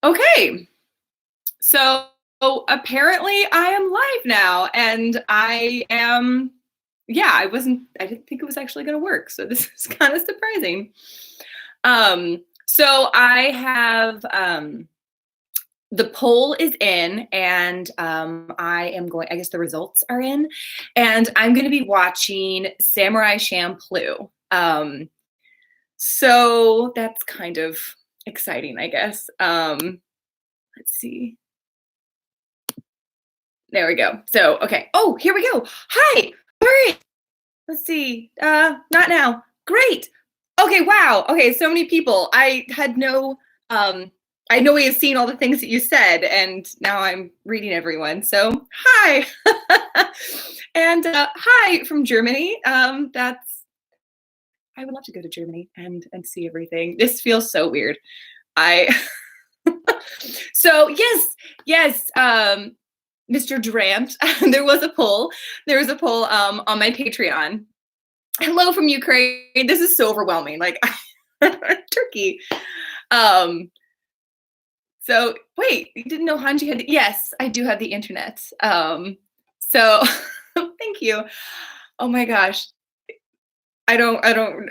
Okay, so apparently I am live now, and I didn't think it was actually going to work, so this is kind of surprising. So I have the poll is in, and I guess the results are in, and I'm going to be watching Samurai Champloo. So that's kind of exciting, I guess. Let's see. There we go. So, okay. Oh, here we go. Hi. All right. Let's see. Not now. Great. Okay, wow. Okay, so many people. I had no way of seeing all the things that you said, and now I'm reading everyone. So, hi. And hi from Germany. That's I would love to go to Germany and see everything. This feels so weird. I So, yes, Mr. Durant, there was a poll. There was a poll on my Patreon. Hello from Ukraine. This is so overwhelming. Like Turkey. Um, so wait, you didn't know Hanji had yes, I do have the internet. So thank you. Oh my gosh. I don't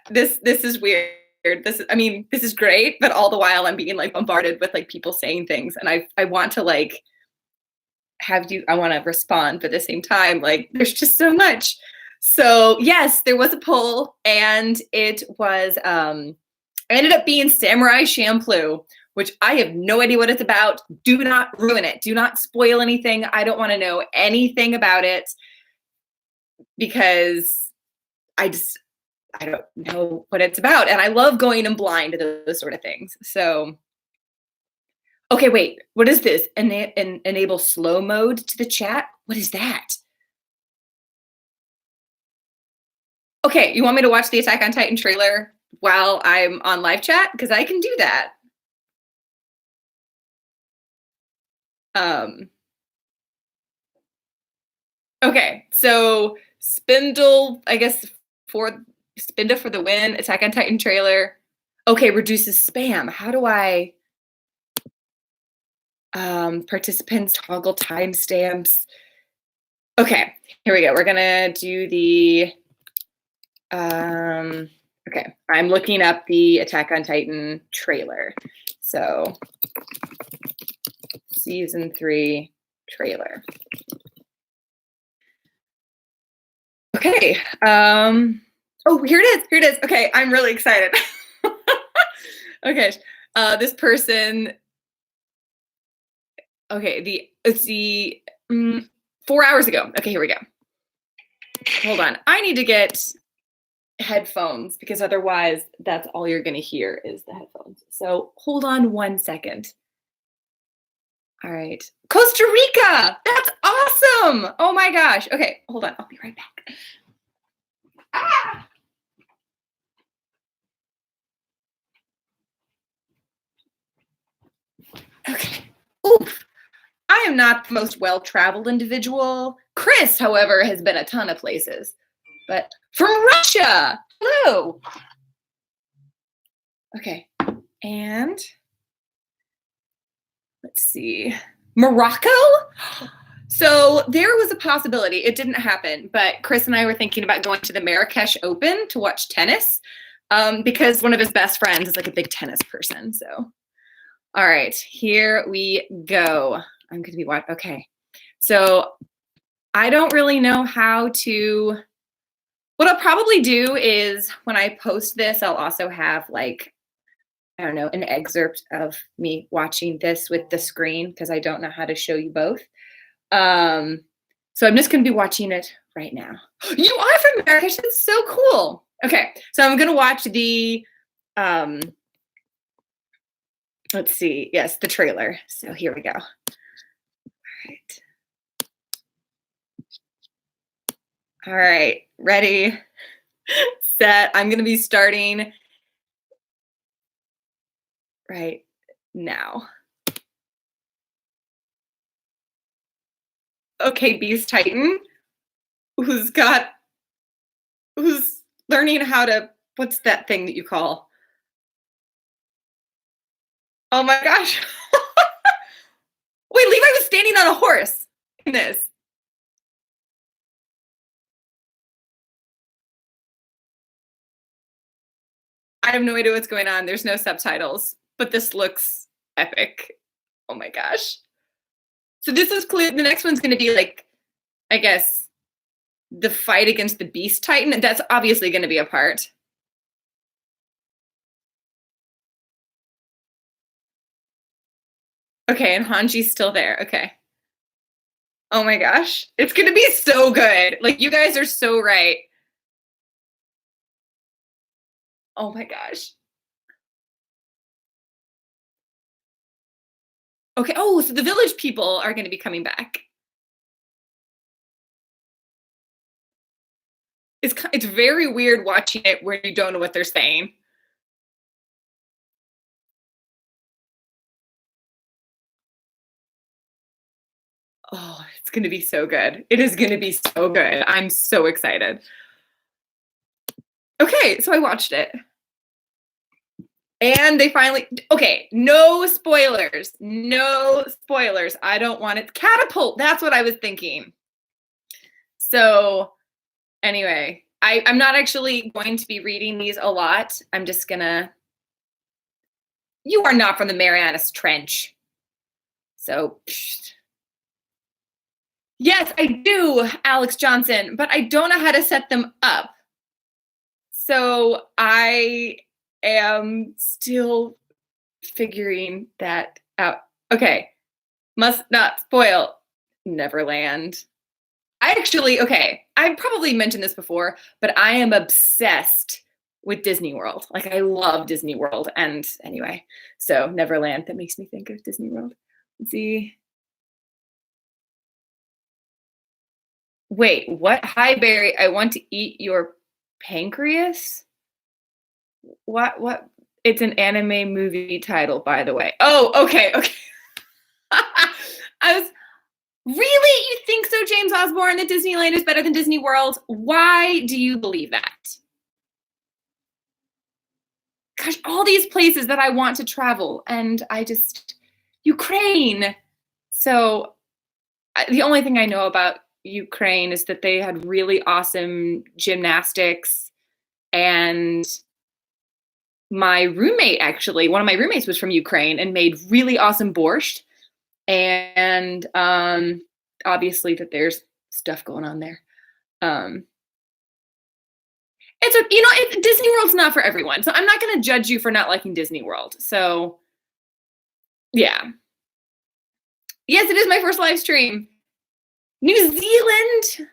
this is weird. This is great, but all the while I'm being like bombarded with like people saying things, and I want to like I want to respond, but at the same time, like there's just so much. So yes, there was a poll, and it was ended up being Samurai Champloo, which I have no idea what it's about. Do not ruin it. Do not spoil anything. I don't want to know anything about it because I don't know what it's about, and I love going in blind to those sort of things. So okay, wait. What is this? Enable slow mode to the chat? What is that? Okay, you want me to watch the Attack on Titan trailer while I'm on live chat? Because I can do that. Um, okay, so Spindle, I guess for Spinda for the win, Attack on Titan trailer. Okay, reduces spam. How do I participants toggle timestamps? Okay, here we go. We're gonna do the okay, I'm looking up the Attack on Titan trailer. So, season 3 trailer. Okay. Oh, here it is. Here it is. Okay, I'm really excited. Okay. This person. Okay, it's the 4 hours ago. Okay, here we go. Hold on. I need to get headphones because otherwise that's all you're going to hear is the headphones. So hold on 1 second. All right. Costa Rica. That's awesome. Oh my gosh. Okay, hold on. I'll be right back. Ah! Okay. Oof. I am not the most well-traveled individual. Chris, however, has been a ton of places. But from Russia. Hello. Okay. And let's see. Morocco? So there was a possibility. It didn't happen, but Chris and I were thinking about going to the Marrakesh Open to watch tennis because one of his best friends is like a big tennis person. So, all right, here we go. I'm going to be watching. Okay. So I don't really know how to. What I'll probably do is when I post this, I'll also have like, I don't know, an excerpt of me watching this with the screen because I don't know how to show you both. So I'm just going to be watching it right now. You are from Marrakesh. That's so cool. Okay, so I'm going to watch the, let's see. Yes, the trailer. So here we go. All right, ready, set. I'm going to be starting right now. Okay, Beast Titan, who's learning how to, what's that thing that you call? Oh my gosh. Wait, Levi was standing on a horse in this. I have no idea what's going on. There's no subtitles, but this looks epic. Oh my gosh. So this is clear. The next one's going to be like, I guess, the fight against the Beast Titan. That's obviously going to be a part. Okay, and Hanji's still there. Okay. Oh my gosh. It's going to be so good. Like, you guys are so right. Oh my gosh. Okay. Oh, so the village people are going to be coming back. It's very weird watching it where you don't know what they're saying. Oh, it's going to be so good. It is going to be so good. I'm so excited. Okay, so I watched it. And they finally, okay, no spoilers. No spoilers. I don't want it. Catapult. That's what I was thinking. So, anyway, I'm not actually going to be reading these a lot. I'm just gonna. You are not from the Marianas Trench. So, yes, I do, Alex Johnson, but I don't know how to set them up. So I am still figuring that out. Okay. Must not spoil Neverland. Okay, I probably mentioned this before, but I am obsessed with Disney World. Like, I love Disney World. And anyway, so Neverland, that makes me think of Disney World. Let's see. Wait, what? Hi, Barry. I want to eat your pancreas? What? It's an anime movie title, by the way. Oh, okay. I was really, you think so, James Osborne, that Disneyland is better than Disney World? Why do you believe that? Gosh, all these places that I want to travel, and Ukraine. So the only thing I know about Ukraine is that they had really awesome gymnastics, and my roommate, actually, one of my roommates was from Ukraine and made really awesome borscht. And obviously that there's stuff going on there. Disney World's not for everyone. So I'm not going to judge you for not liking Disney World. So yeah. Yes, it is my first live stream. New Zealand.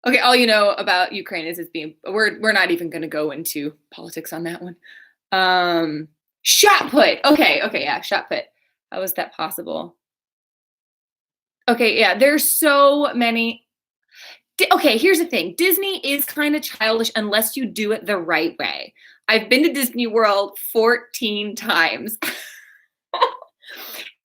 Okay, all you know about Ukraine is it's being, we're not even going to go into politics on that one. Shot put. Okay, yeah, shot put. How is that possible? Okay, yeah, there's so many. Okay, here's the thing. Disney is kind of childish unless you do it the right way. I've been to Disney World 14 times.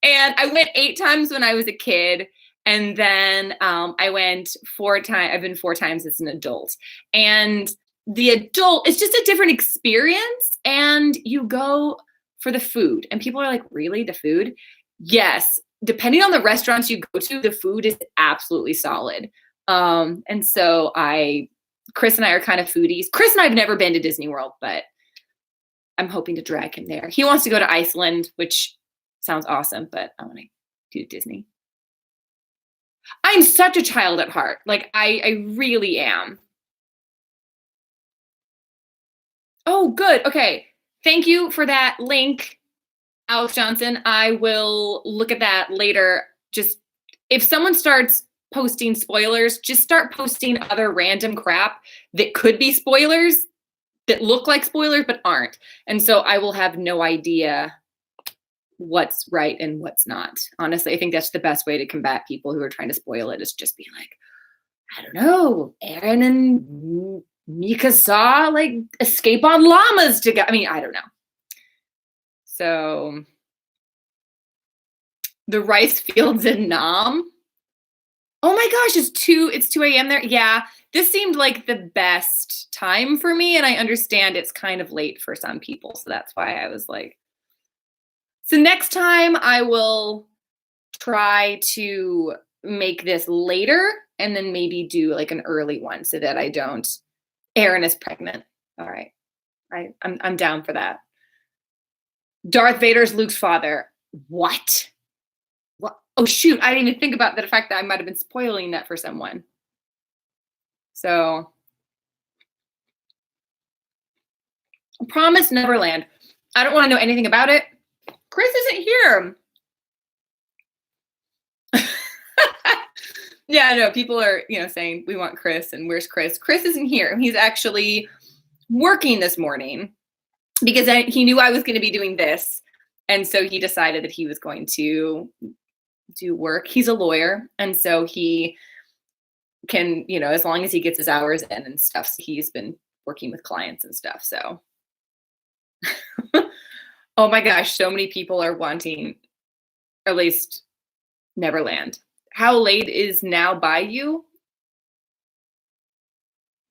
And I went 8 times when I was a kid. And then I went 4 times. I've been 4 times as an adult. And the adult, it's just a different experience. And you go for the food. And people are like, really? The food? Yes. Depending on the restaurants you go to, the food is absolutely solid. And so Chris and I are kind of foodies. Chris and I have never been to Disney World, but I'm hoping to drag him there. He wants to go to Iceland, which sounds awesome, but I want to do Disney. I'm such a child at heart. Like, I really am. Oh, good. Okay. Thank you for that link, Alex Johnson. I will look at that later. Just if someone starts posting spoilers, just start posting other random crap that could be spoilers, that look like spoilers but aren't. And so I will have no idea what's right and what's not. Honestly, I think that's the best way to combat people who are trying to spoil it, is just be like, I don't know, Aaron and Mika saw like escape on llamas together. I mean, I don't know. So the rice fields in Nam. Oh my gosh, it's 2 a.m. there. Yeah, this seemed like the best time for me, and I understand it's kind of late for some people, so that's why I was like. So next time I will try to make this later and then maybe do like an early one so that I don't. Erin is pregnant. All right. I'm down for that. Darth Vader's Luke's father. What? What? Oh shoot, I didn't even think about the fact that I might have been spoiling that for someone. So Promise Neverland. I don't want to know anything about it. Chris isn't here. Yeah, I know. People are, saying we want Chris and where's Chris? Chris isn't here. He's actually working this morning because he knew I was going to be doing this. And so he decided that he was going to do work. He's a lawyer. And so he can, as long as he gets his hours in and stuff, so he's been working with clients and stuff. So, oh my gosh, so many people are wanting, at least Neverland. How late is now by you?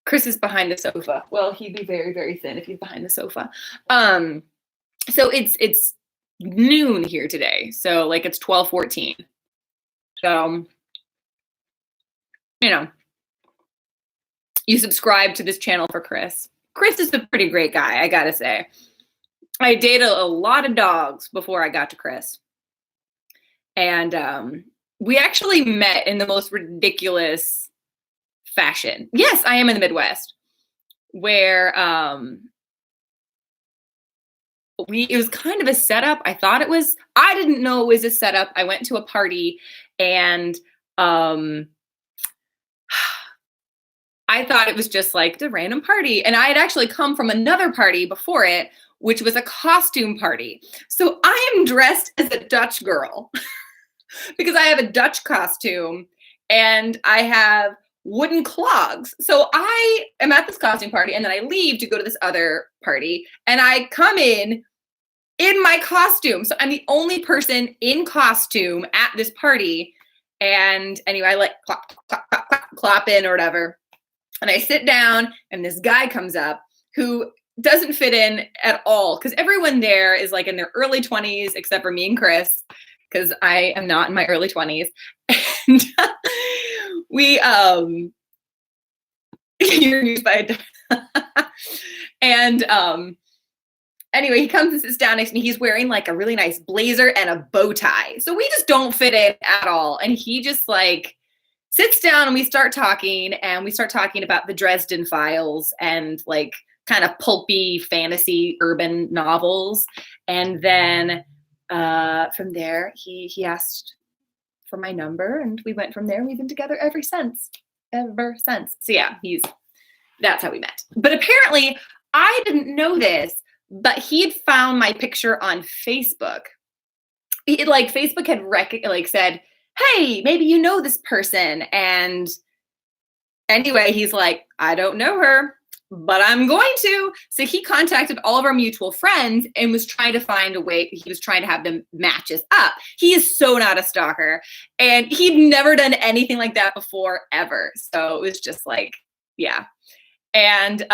Chris is behind the sofa. Well, he'd be very, very thin if he's behind the sofa. So it's noon here today. So like it's 12:14. So, you subscribe to this channel for Chris. Chris is a pretty great guy, I gotta say. I dated a lot of dogs before I got to Chris. And we actually met in the most ridiculous fashion. Yes, I am in the Midwest, where it was kind of a setup. I didn't know it was a setup. I went to a party and I thought it was just like a random party. And I had actually come from another party before it, which was a costume party. So I am dressed as a Dutch girl because I have a Dutch costume and I have wooden clogs. So I am at this costume party and then I leave to go to this other party and I come in my costume. So I'm the only person in costume at this party. And anyway, I like clap in or whatever. And I sit down and this guy comes up who doesn't fit in at all because everyone there is like in their early 20s except for me and Chris because I am not in my early 20s. And we you're used by and anyway, he comes and sits down next to me. He's wearing like a really nice blazer and a bow tie. So we just don't fit in at all. And he just like sits down and we start talking about the Dresden Files and like kind of pulpy fantasy urban novels. And then from there, he asked for my number and we went from there. We've been together ever since. So yeah, that's how we met. But apparently I didn't know this, but he'd found my picture on Facebook. Facebook had said, hey, maybe you know this person. And anyway, he's like, I don't know her, but I'm going to. So he contacted all of our mutual friends and was trying to find a way. He was trying to have them match us up. He is so not a stalker. And he'd never done anything like that before, ever. So it was just like, yeah. And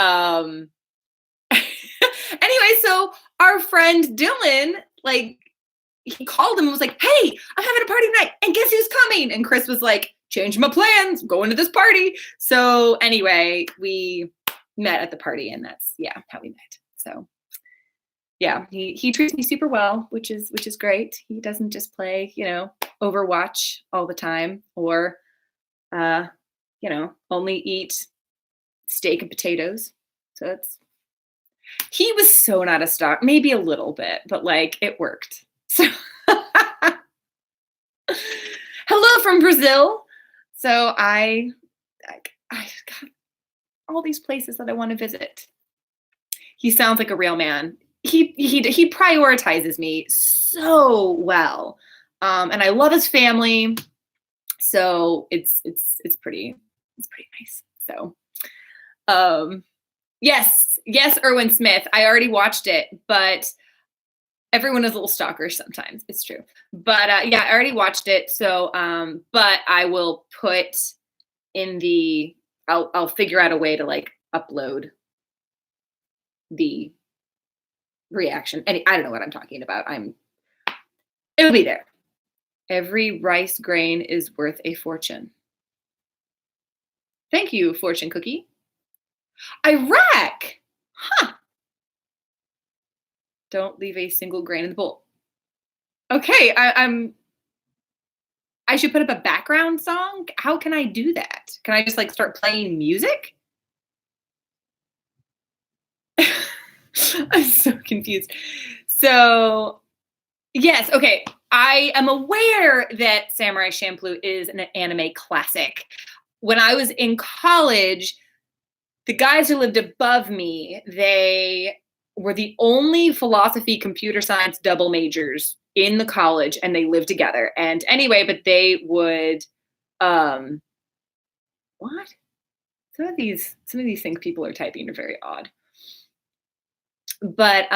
anyway, so our friend Dylan, he called him and was like, hey, I'm having a party tonight. And guess who's coming? And Chris was like, change my plans. I'm going to this party. So anyway, we met at the party and that's, how we met. So yeah, he treats me super well, which is great. He doesn't just play, Overwatch all the time or, only eat steak and potatoes. So he was so not a stalker, maybe a little bit, but it worked. So hello from Brazil. So I got all these places that I want to visit. He sounds like a real man. He prioritizes me so well. And I love his family. So it's pretty nice. So yes, Erwin Smith. I already watched it, but everyone is a little stalkerish sometimes. It's true. But I already watched it. So, but I will put in I'll figure out a way to upload the reaction. And I don't know what I'm talking about. I'm It'll be there. Every rice grain is worth a fortune. Thank you, fortune cookie. Iraq. Huh. Don't leave a single grain in the bowl. Okay, I should put up a background song. How can I do that? Can I just like start playing music? I'm so confused. So, yes, okay. I am aware that Samurai Champloo is an anime classic. When I was in college, the guys who lived above me, they were the only philosophy computer science double majors in the college, and they lived together. And anyway, but they would um what? Some of these things people are typing are very odd. But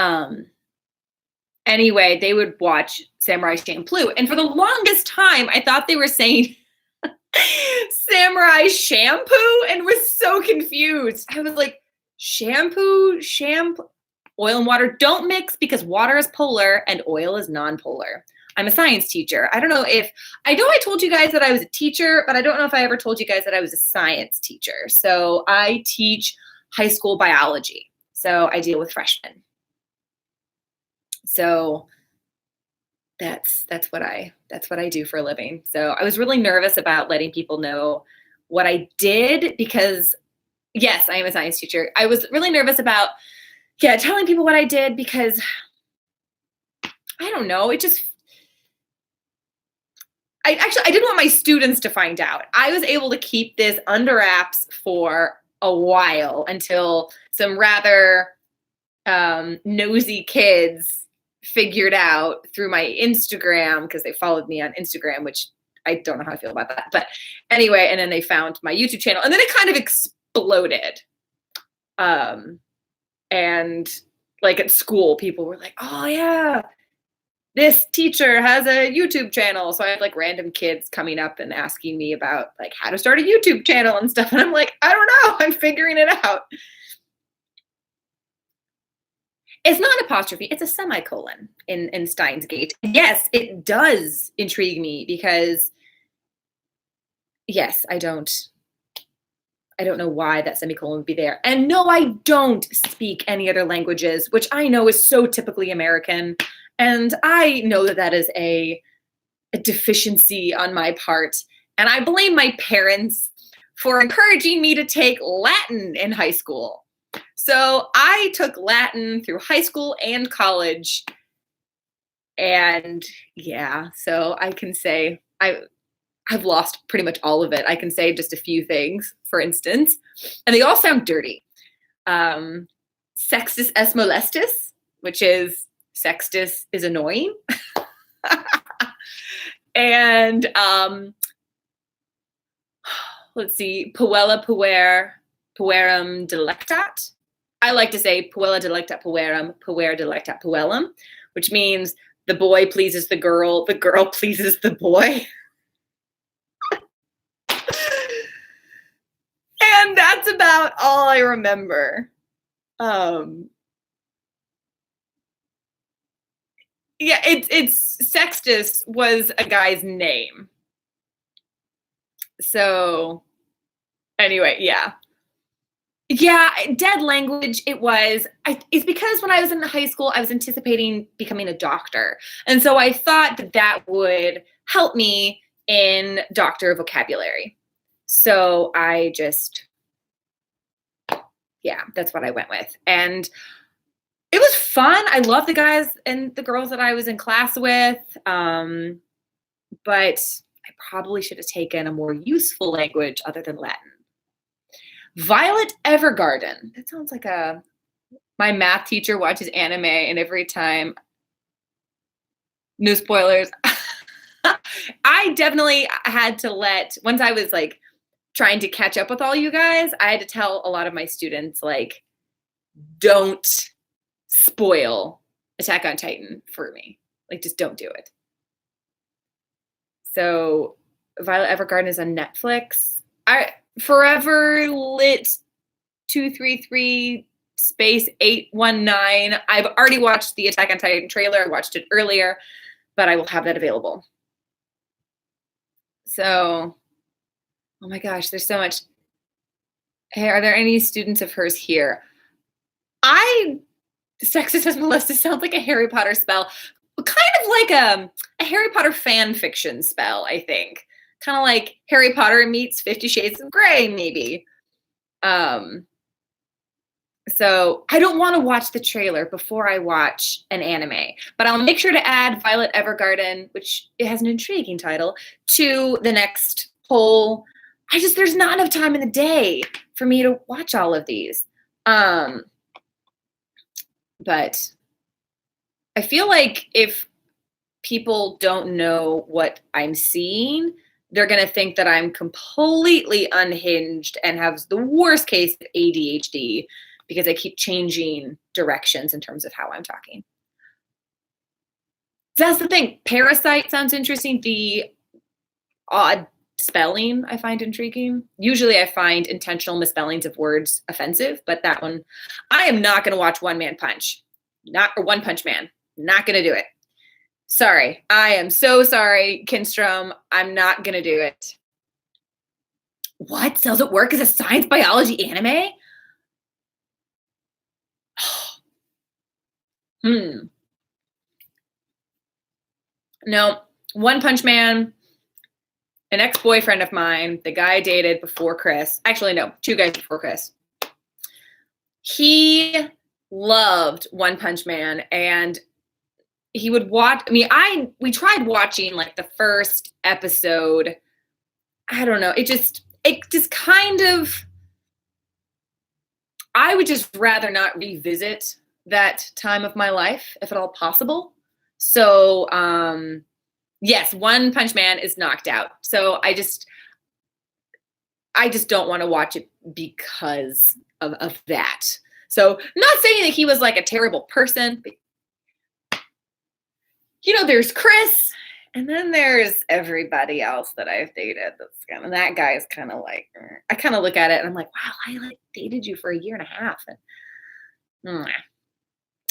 anyway, they would watch Samurai Champloo. And for the longest time, I thought they were saying Samurai Shampoo and was so confused. I was like, shampoo, oil and water don't mix because water is polar and oil is non-polar. I'm a science teacher. I know I told you guys that I was a teacher, but I don't know if I ever told you guys that I was a science teacher. So I teach high school biology. So I deal with freshmen. So that's what I do for a living. So I was really nervous about letting people know what I did because yes, I am a science teacher. I was really nervous about telling people what I did because I don't know, I didn't want my students to find out. I was able to keep this under wraps for a while until some rather nosy kids figured out through my Instagram, because they followed me on Instagram, which I don't know how I feel about that. But anyway, and then they found my YouTube channel, and then it kind of exploded. And like at school, people were like, oh yeah, this teacher has a YouTube channel. So I had like random kids coming up and asking me about like how to start a YouTube channel and stuff. And I'm like, I don't know, I'm figuring it out. It's not an apostrophe, it's a semicolon in Steins Gate. Yes, it does intrigue me because yes, I don't know why that semicolon would be there. And no, I don't speak any other languages, which I know is so typically American. And I know that that is a deficiency on my part. And I blame my parents for encouraging me to take Latin in high school. So I took Latin through high school and college. And yeah, so I can say I've lost pretty much all of it. I can say just a few things, for instance, and they all sound dirty. Sextus es molestus, which is Sextus is annoying. And let's see, puella puerum delectat. I like to say puella delectat puerum, puer delectat puellum, which means the boy pleases the girl pleases the boy. And that's about all I remember. Yeah, it's Sextus was a guy's name. So anyway, yeah. Yeah, dead language it was. It's because when I was in high school, I was anticipating becoming a doctor. And so I thought that that would help me in doctor vocabulary. So I just, yeah, that's what I went with. And it was fun. I love the guys and the girls that I was in class with. But I probably should have taken a more useful language other than Latin. Violet Evergarden. That sounds like my math teacher watches anime, and every time, no spoilers. I definitely had to once I was like trying to catch up with all you guys, I had to tell a lot of my students, like, don't spoil Attack on Titan for me. Like, just don't do it. So Violet Evergarden is on Netflix. Forever Lit 233 space 819. I've already watched the Attack on Titan trailer. I watched it earlier, but I will have that available. So, oh my gosh, there's so much. Hey, are there any students of hers here? I Sexist as Melissa sounds like a Harry Potter spell, kind of like a Harry Potter fan fiction spell, I think. Kind of like Harry Potter meets 50 Shades of Grey, maybe. Um, so I don't want to watch the trailer before I watch an anime, but I'll make sure to add Violet Evergarden, which it has an intriguing title, to the next poll. There's not enough time in the day for me to watch all of these. But I feel like if people don't know what I'm seeing, they're going to think that I'm completely unhinged and have the worst case of ADHD because I keep changing directions in terms of how I'm talking. That's the thing. Parasite sounds interesting. The odd spelling I find intriguing. Usually I find intentional misspellings of words offensive, but that one, I am not going to watch One Punch Man. Not going to do it. Sorry. I am so sorry, Kinstrom. I'm not going to do it. What? Cells at Work is a science biology anime? No. One Punch Man, an ex-boyfriend of mine, the guy I dated before Chris. Actually, no, 2 guys before Chris. He loved One Punch Man, and he would watch. I mean, we tried watching like the first episode. I don't know. It just kind of. I would just rather not revisit that time of my life, if at all possible. So, yes, One Punch Man is knocked out. So I just don't want to watch it because of that. So not saying that he was like a terrible person, but there's Chris, and then there's everybody else that I've dated. And that guy is kind of like, I kind of look at it and I'm like, wow, I like dated you for a year and a half.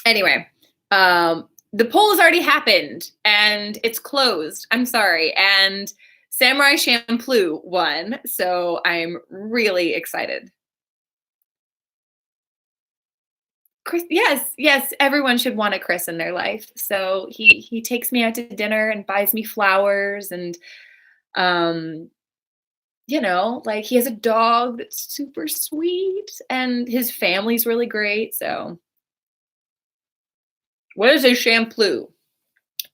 Anyway, the poll has already happened and it's closed. I'm sorry. And Samurai Champloo won. So I'm really excited. Chris, yes, everyone should want a Chris in their life. So he takes me out to dinner and buys me flowers, and like he has a dog that's super sweet, and his family's really great. So what is a Champloo?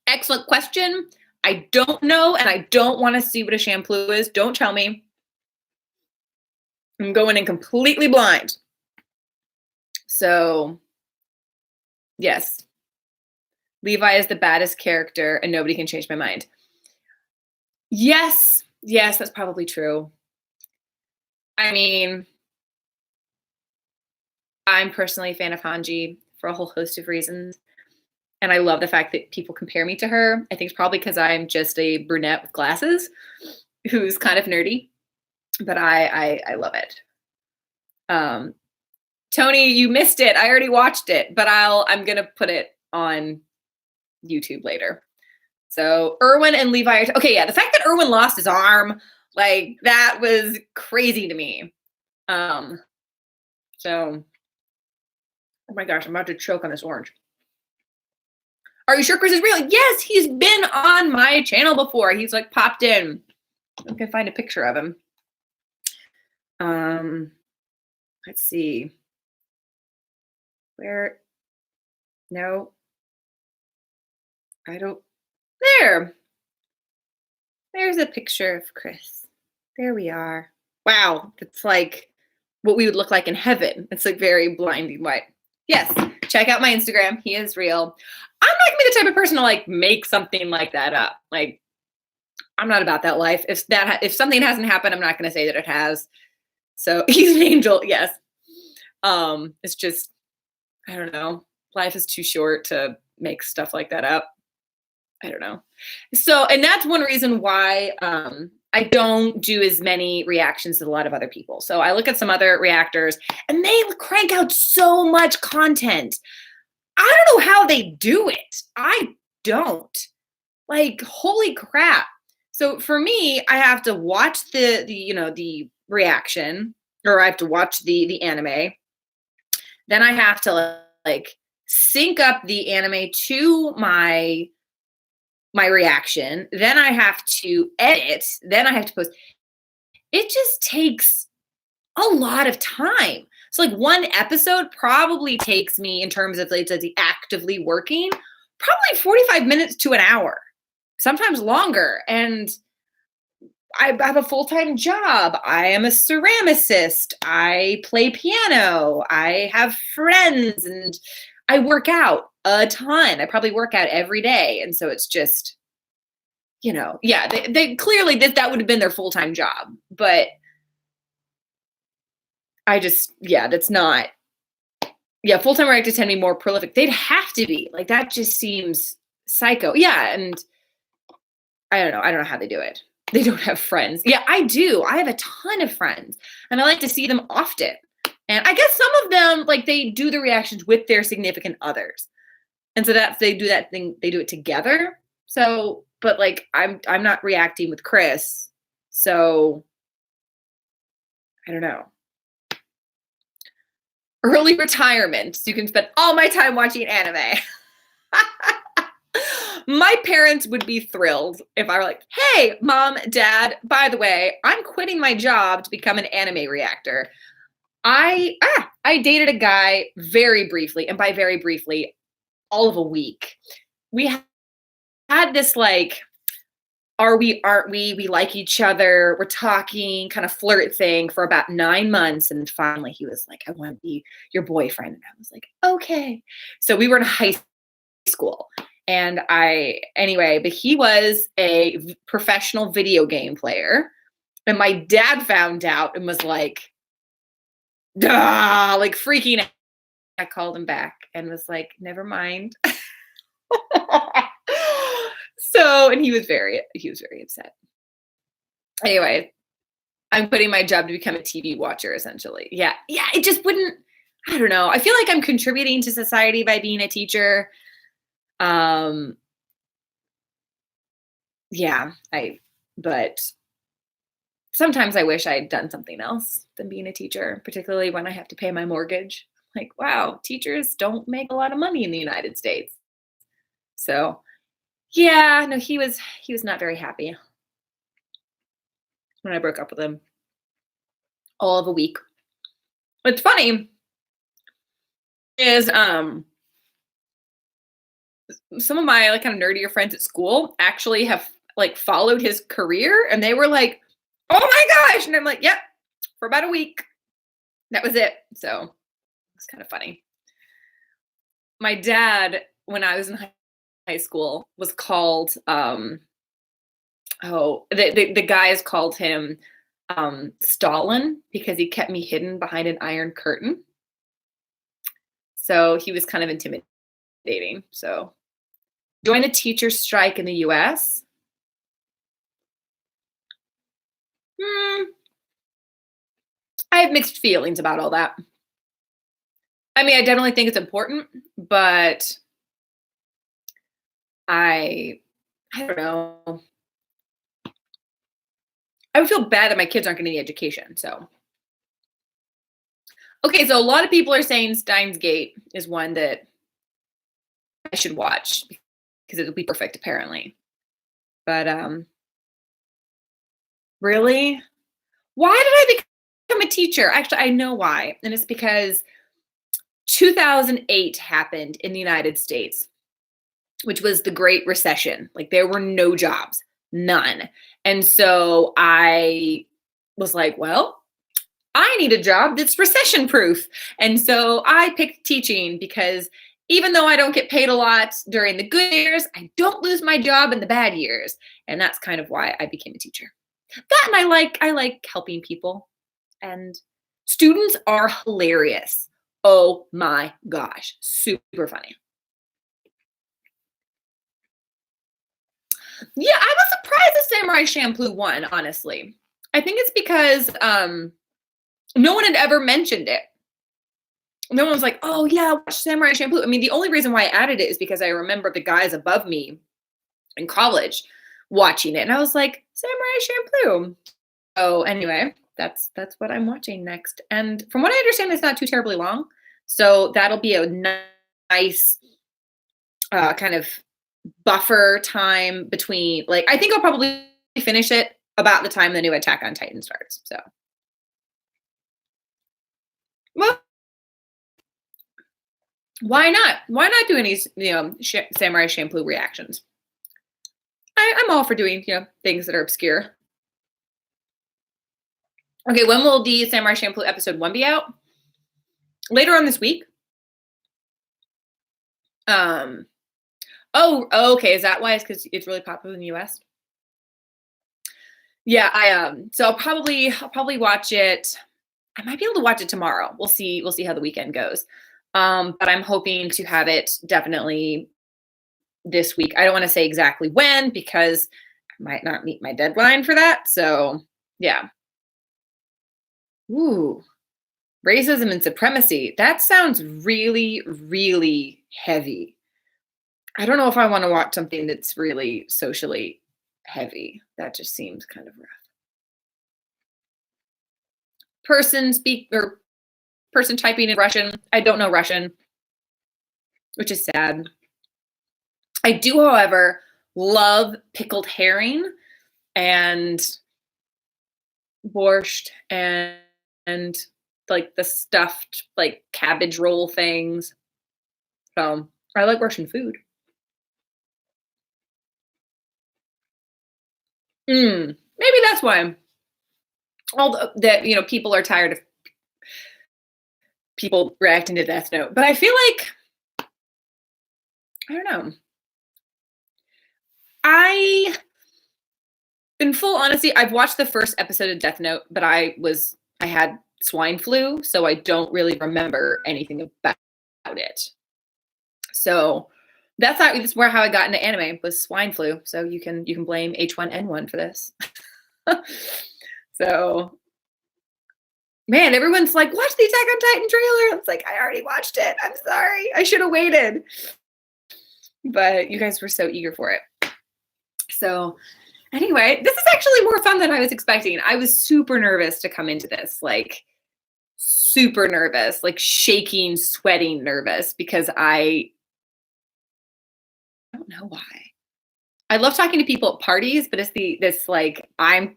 Excellent question. I don't know, and I don't want to see what a Champloo is. Don't tell me. I'm going in completely blind. So, yes, Levi is the baddest character and nobody can change my mind. Yes, that's probably true. I mean, I'm personally a fan of Hanji for a whole host of reasons. And I love the fact that people compare me to her. I think it's probably because I'm just a brunette with glasses who's kind of nerdy, but I love it. Tony, you missed it. I already watched it, but I'm going to put it on YouTube later. So Erwin and Levi are okay. Yeah. The fact that Erwin lost his arm, like that was crazy to me. So, oh my gosh, I'm about to choke on this orange. Are you sure Chris is real? Yes, he's been on my channel before. He's like popped in. I can find a picture of him. Let's see. Where? No. I don't. There. There's a picture of Chris. There we are. Wow. It's like what we would look like in heaven. It's like very blinding white. Yes. Check out my Instagram. He is real. I'm not gonna be the type of person to like make something like that up. Like, I'm not about that life. If something hasn't happened, I'm not gonna say that it has. So he's an angel. Yes. It's just, I don't know. Life is too short to make stuff like that up. I don't know. So, and that's one reason why I don't do as many reactions as a lot of other people. So I look at some other reactors and they crank out so much content. I don't know how they do it. I don't. Like, holy crap. So for me, I have to watch the reaction, or I have to watch the anime. Then I have to like sync up the anime to my reaction. Then I have to edit. Then I have to post. It just takes a lot of time. So like one episode probably takes me, in terms of like the actively working, probably 45 minutes to an hour, sometimes longer. And I have a full-time job. I am a ceramicist. I play piano. I have friends, and I work out a ton. I probably work out every day. And so it's just, yeah, they clearly that would have been their full-time job. But that's not, yeah, full-time writers tend to be more prolific. They'd have to be. Like, that just seems psycho. Yeah, and I don't know. I don't know how they do it. They don't have friends. Yeah, I do. I have a ton of friends, and I like to see them often. And I guess some of them, like, they do the reactions with their significant others. And so they do that thing, they do it together. So, but like, I'm not reacting with Chris. So I don't know. Early retirement. So you can spend all my time watching anime. My parents would be thrilled if I were like, hey, mom, dad, by the way, I'm quitting my job to become an anime reactor. I dated a guy very briefly, and by very briefly, all of a week. We had this like, are we, aren't we like each other, we're talking kind of flirt thing for about 9 months. And then finally he was like, I want to be your boyfriend. And I was like, okay. So we were in high school. And but he was a professional video game player. And my dad found out and was like, duh, like freaking out. I called him back and was like, never mind. And he was very upset. Anyway, I'm quitting my job to become a TV watcher, essentially. Yeah, it just wouldn't, I don't know. I feel like I'm contributing to society by being a teacher. But sometimes I wish I had done something else than being a teacher, particularly when I have to pay my mortgage. Like, wow, teachers don't make a lot of money in the United States. So, yeah, no, he was not very happy when I broke up with him. All of a week. What's funny is some of my like kind of nerdier friends at school actually have like followed his career, and they were like, oh my gosh. And I'm like, yep, for about a week. That was it. So it's kind of funny. My dad, when I was in high school, was called the guys called him Stalin, because he kept me hidden behind an iron curtain. So he was kind of intimidating. So join a teacher strike in the US. I have mixed feelings about all that. I mean, I definitely think it's important, but I don't know. I would feel bad that my kids aren't getting the education. So, okay, so a lot of people are saying Steins Gate is one that I should watch because it'll be perfect, apparently. But really, why did I become a teacher? Actually, I know why, and it's because 2008 happened in the United States, which was the Great Recession. Like, there were no jobs, none. And so I was like, well, I need a job that's recession proof. And so I picked teaching, because even though I don't get paid a lot during the good years, I don't lose my job in the bad years. And that's kind of why I became a teacher. That, and I like helping people. And students are hilarious. Oh my gosh, super funny. Yeah, I was surprised that Samurai Champloo won, honestly. I think it's because no one had ever mentioned it. No one was like, oh yeah, watch Samurai Champloo. I mean, the only reason why I added it is because I remember the guys above me in college watching it. And I was like, Samurai Champloo. So anyway, that's what I'm watching next. And from what I understand, it's not too terribly long. So that'll be a nice kind of buffer time between, like, I think I'll probably finish it about the time the new Attack on Titan starts. So, well, why not? Why not do any, Samurai Champloo reactions? I'm all for doing, things that are obscure. Okay, when will the Samurai Champloo episode 1 be out? Later on this week. Oh, okay. Is that why? It's because it's really popular in the US? Yeah, so I'll probably watch it. I might be able to watch it tomorrow. We'll see. We'll see how the weekend goes. But I'm hoping to have it definitely this week. I don't want to say exactly when because I might not meet my deadline for that. So yeah. Ooh, racism and supremacy. That sounds really, really heavy. I don't know if I want to watch something that's really socially heavy. That just seems kind of rough. Person typing in Russian. I don't know Russian, which is sad. I do, however, love pickled herring and borscht and like the stuffed like cabbage roll things. So I like Russian food. Maybe that's why. All that people are tired of people reacting to Death Note, but I feel like I don't know. In full honesty, I've watched the first episode of Death Note, but I had swine flu, so I don't really remember anything about it. So that's where how I got into anime was swine flu. So you can blame H1N1 for this. So man, everyone's like, watch the Attack on Titan trailer. It's like, I already watched it. I'm sorry. I should have waited. But you guys were so eager for it. So anyway, this is actually more fun than I was expecting. I was super nervous to come into this, like super nervous, like shaking, sweating nervous because I don't know why. I love talking to people at parties, but it's this like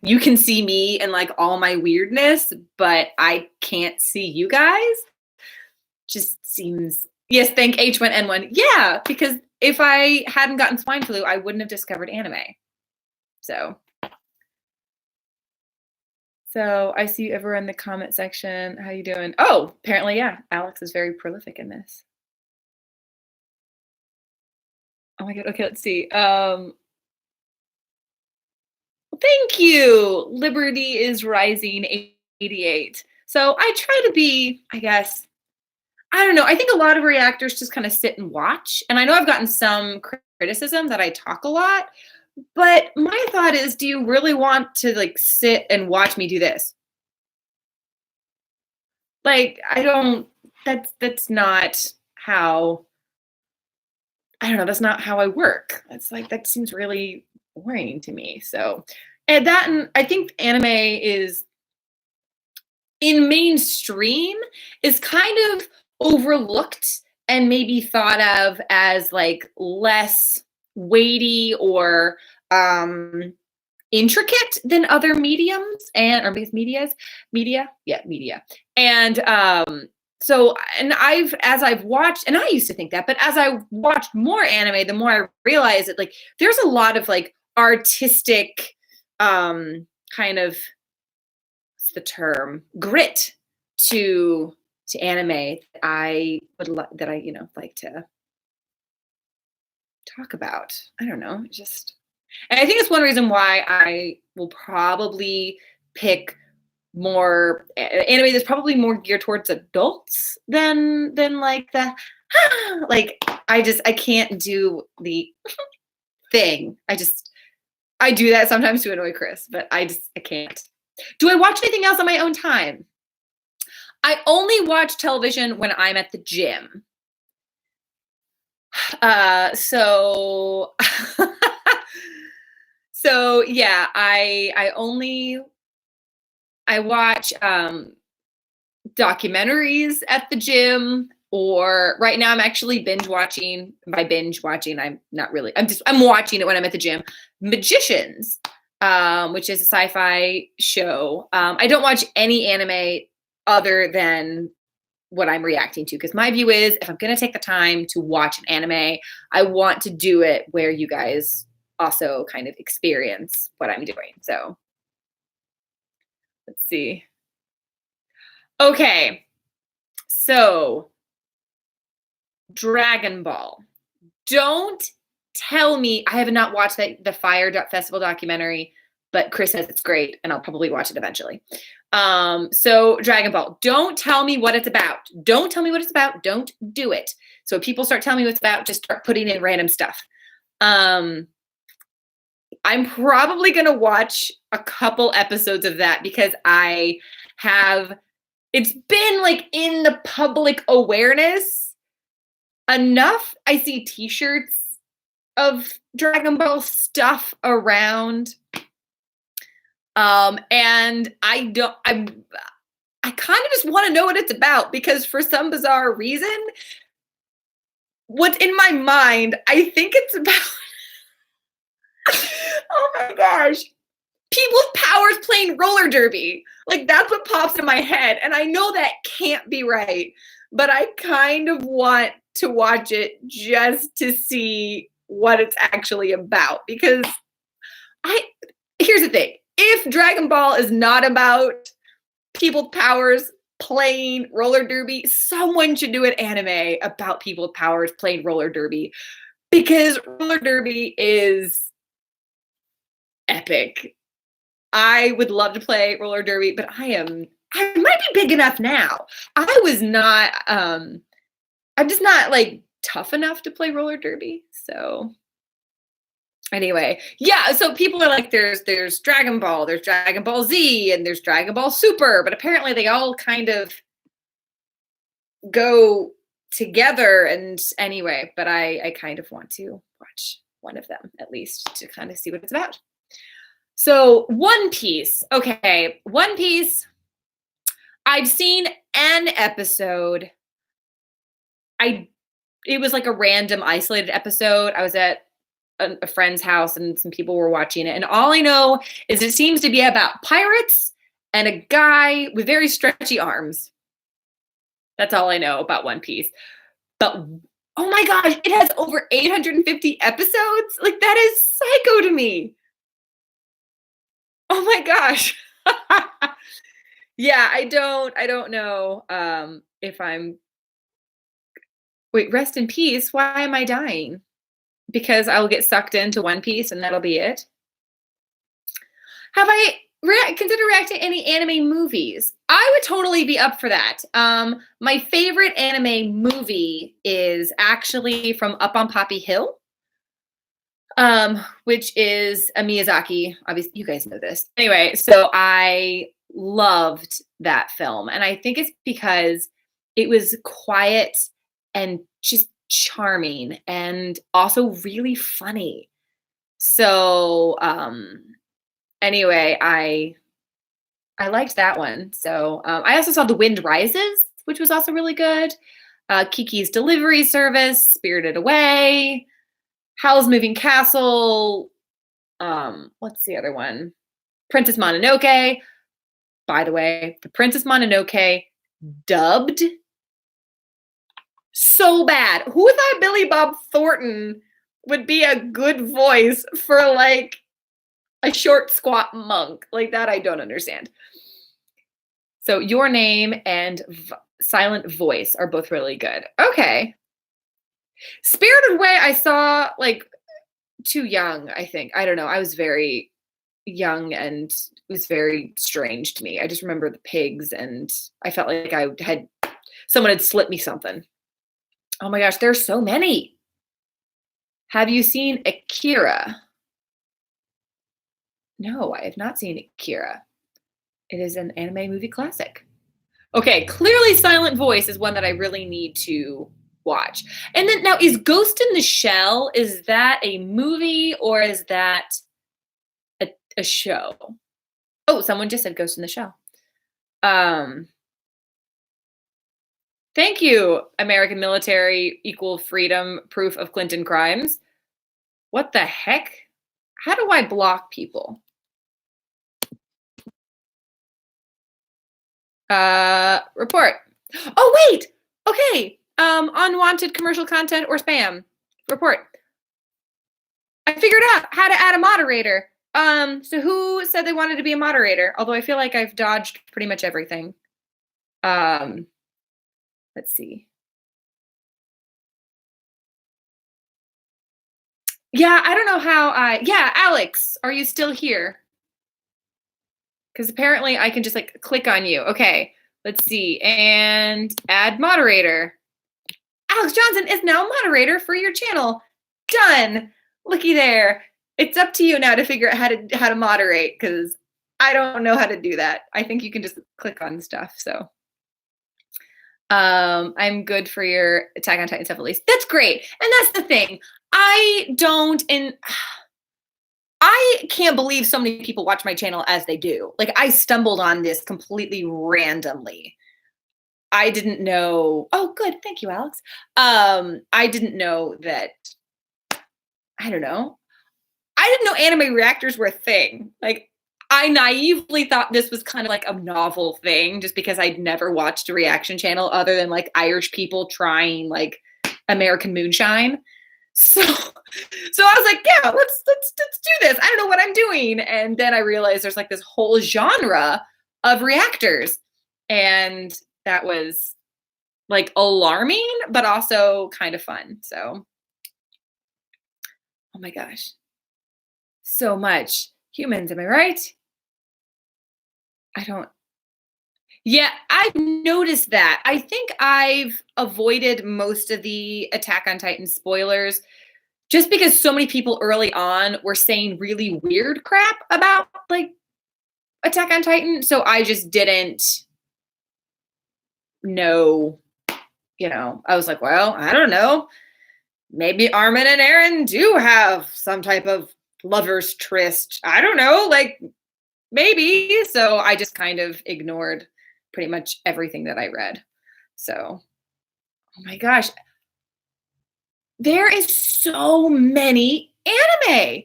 you can see me and like all my weirdness, but I can't see you guys. Just seems, yes, thank H1N1. Yeah, because if I hadn't gotten swine flu, I wouldn't have discovered anime. So I see you ever in the comment section. How you doing? Oh, apparently, yeah. Alex is very prolific in this. Oh my god. Okay, let's see. Thank you. Liberty is Rising 88. So I try to be, I guess, I don't know. I think a lot of reactors just kind of sit and watch. And I know I've gotten some criticism that I talk a lot, but my thought is, do you really want to like sit and watch me do this? Like, I don't, that's not how, I don't know, that's not how I work. That's like, that seems really boring to me. So, and I think anime is in mainstream is kind of overlooked and maybe thought of as like less weighty or intricate than other mediums or media. And so, and as I've watched, and I used to think that, but as I watched more anime, the more I realized that like there's a lot of like artistic kind of, what's the term, grit to anime that I would like to talk about. I don't know, just, and I think it's one reason why I will probably pick more anime that's probably more geared towards adults than like the like I can't do the thing. I do that sometimes to annoy Chris, but I can't. Do I watch anything else on my own time? I only watch television when I'm at the gym. So So yeah, I watch documentaries at the gym, or right now I'm actually binge watching. By binge watching, I'm not really. I'm watching it when I'm at the gym. Magicians, which is a sci-fi show. I don't watch any anime other than what I'm reacting to, because my view is if I'm going to take the time to watch an anime, I want to do it where you guys also kind of experience what I'm doing. So let's see. Okay. So Dragon Ball. Don't tell me I have not watched the Fire Festival documentary, but Chris says it's great, and I'll probably watch it eventually. So Dragon Ball. Don't tell me what it's about. Don't tell me what it's about. Don't do it. So if people start telling me what it's about, just start putting in random stuff. I'm probably gonna watch a couple episodes of that because it's been like in the public awareness enough. I see t-shirts of Dragon Ball stuff around. And I kind of just want to know what it's about, because for some bizarre reason, what's in my mind, I think it's about, oh my gosh, people with powers playing roller derby. Like, that's what pops in my head. And I know that can't be right, but I kind of want to watch it just to see what it's actually about, because here's the thing. If Dragon Ball is not about people with powers playing roller derby, someone should do an anime about people with powers playing roller derby, because roller derby is epic. I would love to play roller derby, but I might be big enough now. I'm just not like tough enough to play roller derby. So anyway, yeah, so people are like, there's Dragon Ball, there's Dragon Ball Z, and there's Dragon Ball Super, but apparently they all kind of go together. And anyway, but I kind of want to watch one of them at least to kind of see what it's about. So One Piece. Okay, One Piece. I've seen an episode. It was like a random isolated episode. I was at a friend's house and some people were watching it. And all I know is it seems to be about pirates and a guy with very stretchy arms. That's all I know about One Piece. But oh my gosh, it has over 850 episodes. Like, that is psycho to me. Oh my gosh. Yeah, I don't know if I'm wait, rest in peace. Why am I dying? Because I will get sucked into One Piece and that'll be it. Have I considered reacting to any anime movies? I would totally be up for that. My favorite anime movie is actually from Up on Poppy Hill, which is a Miyazaki. Obviously, you guys know this. Anyway, so I loved that film. And I think it's because it was quiet and just charming and also really funny. So anyway, I liked that one. So I also saw The Wind Rises, which was also really good. Kiki's Delivery Service, Spirited Away, Howl's Moving Castle. What's the other one? Princess Mononoke. By the way, the Princess Mononoke dubbed so bad. Who thought Billy Bob Thornton would be a good voice for like a short, squat monk? Like, that I don't understand. So Your Name and Silent Voice are both really good. Okay. Spirited Away, I saw like too young, I think. I don't know. I was very young and it was very strange to me. I just remember the pigs and I felt like someone had slipped me something. Oh my gosh, there's so many. Have you seen Akira? No, I have not seen Akira. It is an anime movie classic. Okay, clearly Silent Voice is one that I really need to watch. And then now, is Ghost in the Shell, is that a movie or is that a show. Oh, someone just said Ghost in the Shell. Um, Thank you, American military equal freedom proof of Clinton crimes. What the heck? How do I block people? Report. Oh, wait. Okay. Unwanted commercial content or spam. Report. I figured out how to add a moderator. So who said they wanted to be a moderator? Although I feel like I've dodged pretty much everything. Let's see. Yeah, I don't know how yeah, Alex, are you still here? Because apparently I can just like click on you. Okay, let's see. And add moderator. Alex Johnson is now moderator for your channel. Done. Looky there. It's up to you now to figure out how to moderate, because I don't know how to do that. I think you can just click on stuff. So I'm good for your Attack on Titan stuff at least. That's great. And that's the thing. I can't believe so many people watch my channel as they do. Like, I stumbled on this completely randomly. I didn't know. Oh, good. Thank you, Alex. I didn't know that. I don't know. I didn't know anime reactors were a thing. Like, I naively thought this was kind of like a novel thing just because I'd never watched a reaction channel other than like Irish people trying like American moonshine. So I was like, yeah, let's do this. I don't know what I'm doing. And then I realized there's like this whole genre of reactors. And that was like alarming, but also kind of fun. So, oh my gosh. So much. Humans, am I right? Yeah, I've noticed that. I think I've avoided most of the Attack on Titan spoilers just because so many people early on were saying really weird crap about like Attack on Titan. So I just didn't know, I was like, well, I don't know. Maybe Armin and Eren do have some type of lover's tryst. I don't know, like maybe. So I just kind of ignored pretty much everything that I read. So, oh my gosh, there is so many anime.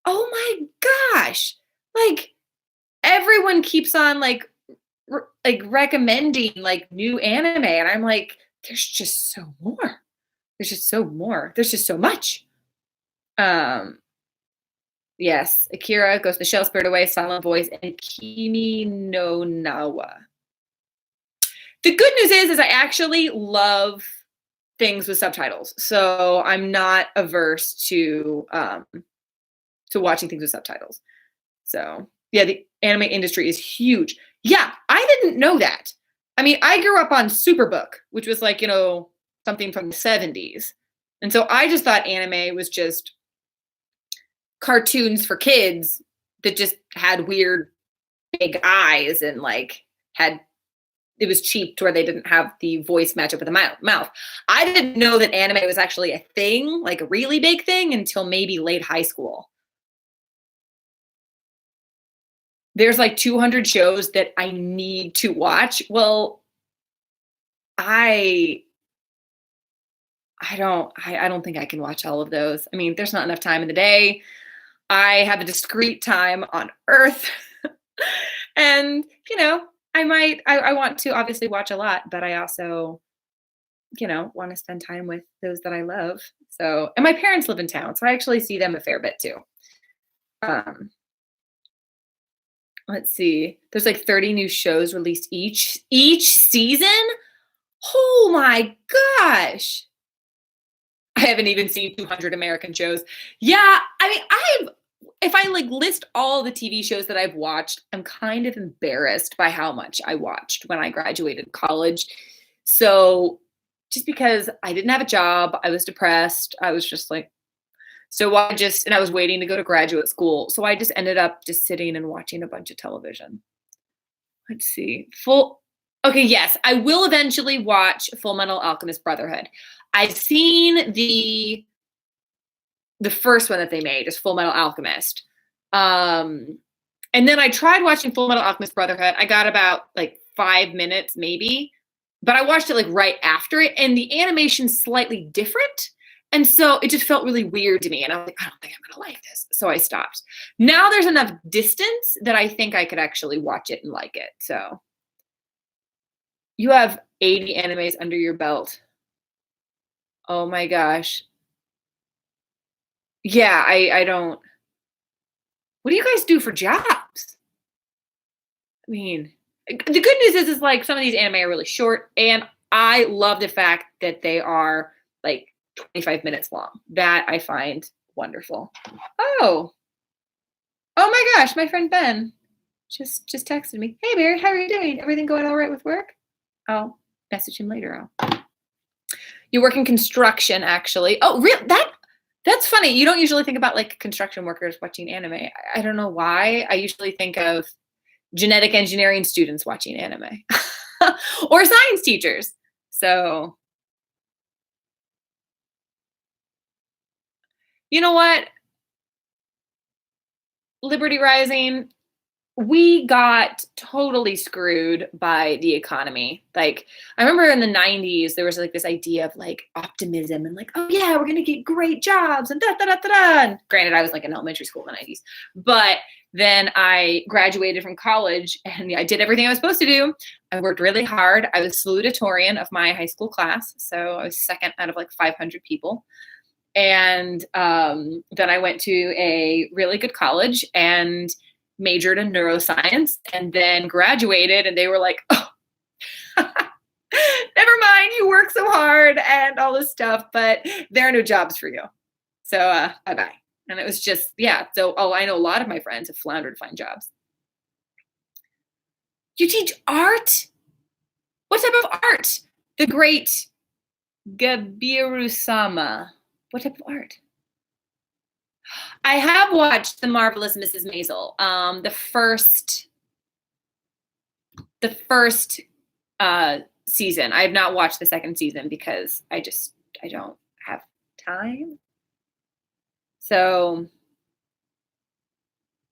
Oh my gosh. Like, everyone keeps on like recommending like new anime, and I'm like, there's just so more. There's just so more. There's just so much. Um yes, Akira, Ghost in the Shell, Spirit Away, Silent Voice, and Kimi no Nawa. The good news is I actually love things with subtitles, so I'm not averse to watching things with subtitles. So yeah, the anime industry is huge. Yeah, I didn't know that. I mean, I grew up on Superbook, which was like, something from the 70s. And so I just thought anime was just cartoons for kids that just had weird big eyes and like it was cheap to where they didn't have the voice match up with the mouth. I didn't know that anime was actually a thing, like a really big thing, until maybe late high school. There's like 200 shows that I need to watch. Well, I don't think I can watch all of those. I mean, there's not enough time in the day. I have a discrete time on Earth. And, I want to obviously watch a lot, but I also, want to spend time with those that I love. So, and my parents live in town, so I actually see them a fair bit too. Let's see. There's like 30 new shows released each season. Oh my gosh. I haven't even seen 200 American shows. Yeah, I mean, if I like list all the TV shows that I've watched, I'm kind of embarrassed by how much I watched when I graduated college. So just because I didn't have a job, I was depressed. I was just like, and I was waiting to go to graduate school. So I just ended up just sitting and watching a bunch of television. Let's see. Okay, yes, I will eventually watch Full Metal Alchemist Brotherhood. I've seen the first one that they made is Full Metal Alchemist. And then I tried watching Full Metal Alchemist Brotherhood. I got about like 5 minutes maybe, but I watched it like right after it, and the animation's slightly different. And so it just felt really weird to me. And I was like, I don't think I'm going to like this. So I stopped. Now there's enough distance that I think I could actually watch it and like it. So you have 80 animes under your belt. Oh my gosh. Yeah, I don't. What do you guys do for jobs? I mean, the good news is like some of these anime are really short, and I love the fact that they are like 25 minutes long. That I find wonderful. Oh, oh my gosh, my friend Ben just texted me. Hey Barry, how are you doing? Everything going all right with work? I'll message him later. You work in construction, actually. Oh, real that's funny. You don't usually think about like construction workers watching anime. I don't know why. I usually think of genetic engineering students watching anime or science teachers. So, you know what? Liberty Rising, we got totally screwed by the economy. Like, I remember in the 90s, there was like this idea of like optimism and like, oh yeah, we're going to get great jobs and da da da da da. And granted, I was like in elementary school in the 90s, but then I graduated from college and I did everything I was supposed to do. I worked really hard. I was salutatorian of my high school class. So I was second out of like 500 people. And then I went to a really good college and majored in neuroscience, and then graduated, and they were like, oh, never mind, you work so hard and all this stuff, but there are no jobs for you. So bye-bye. And it was just, yeah. So, I know a lot of my friends have floundered to find jobs. You teach art? What type of art? The great Gabiru-sama. What type of art? I have watched The Marvelous Mrs. Maisel. The first season. I have not watched the second season because I don't have time. So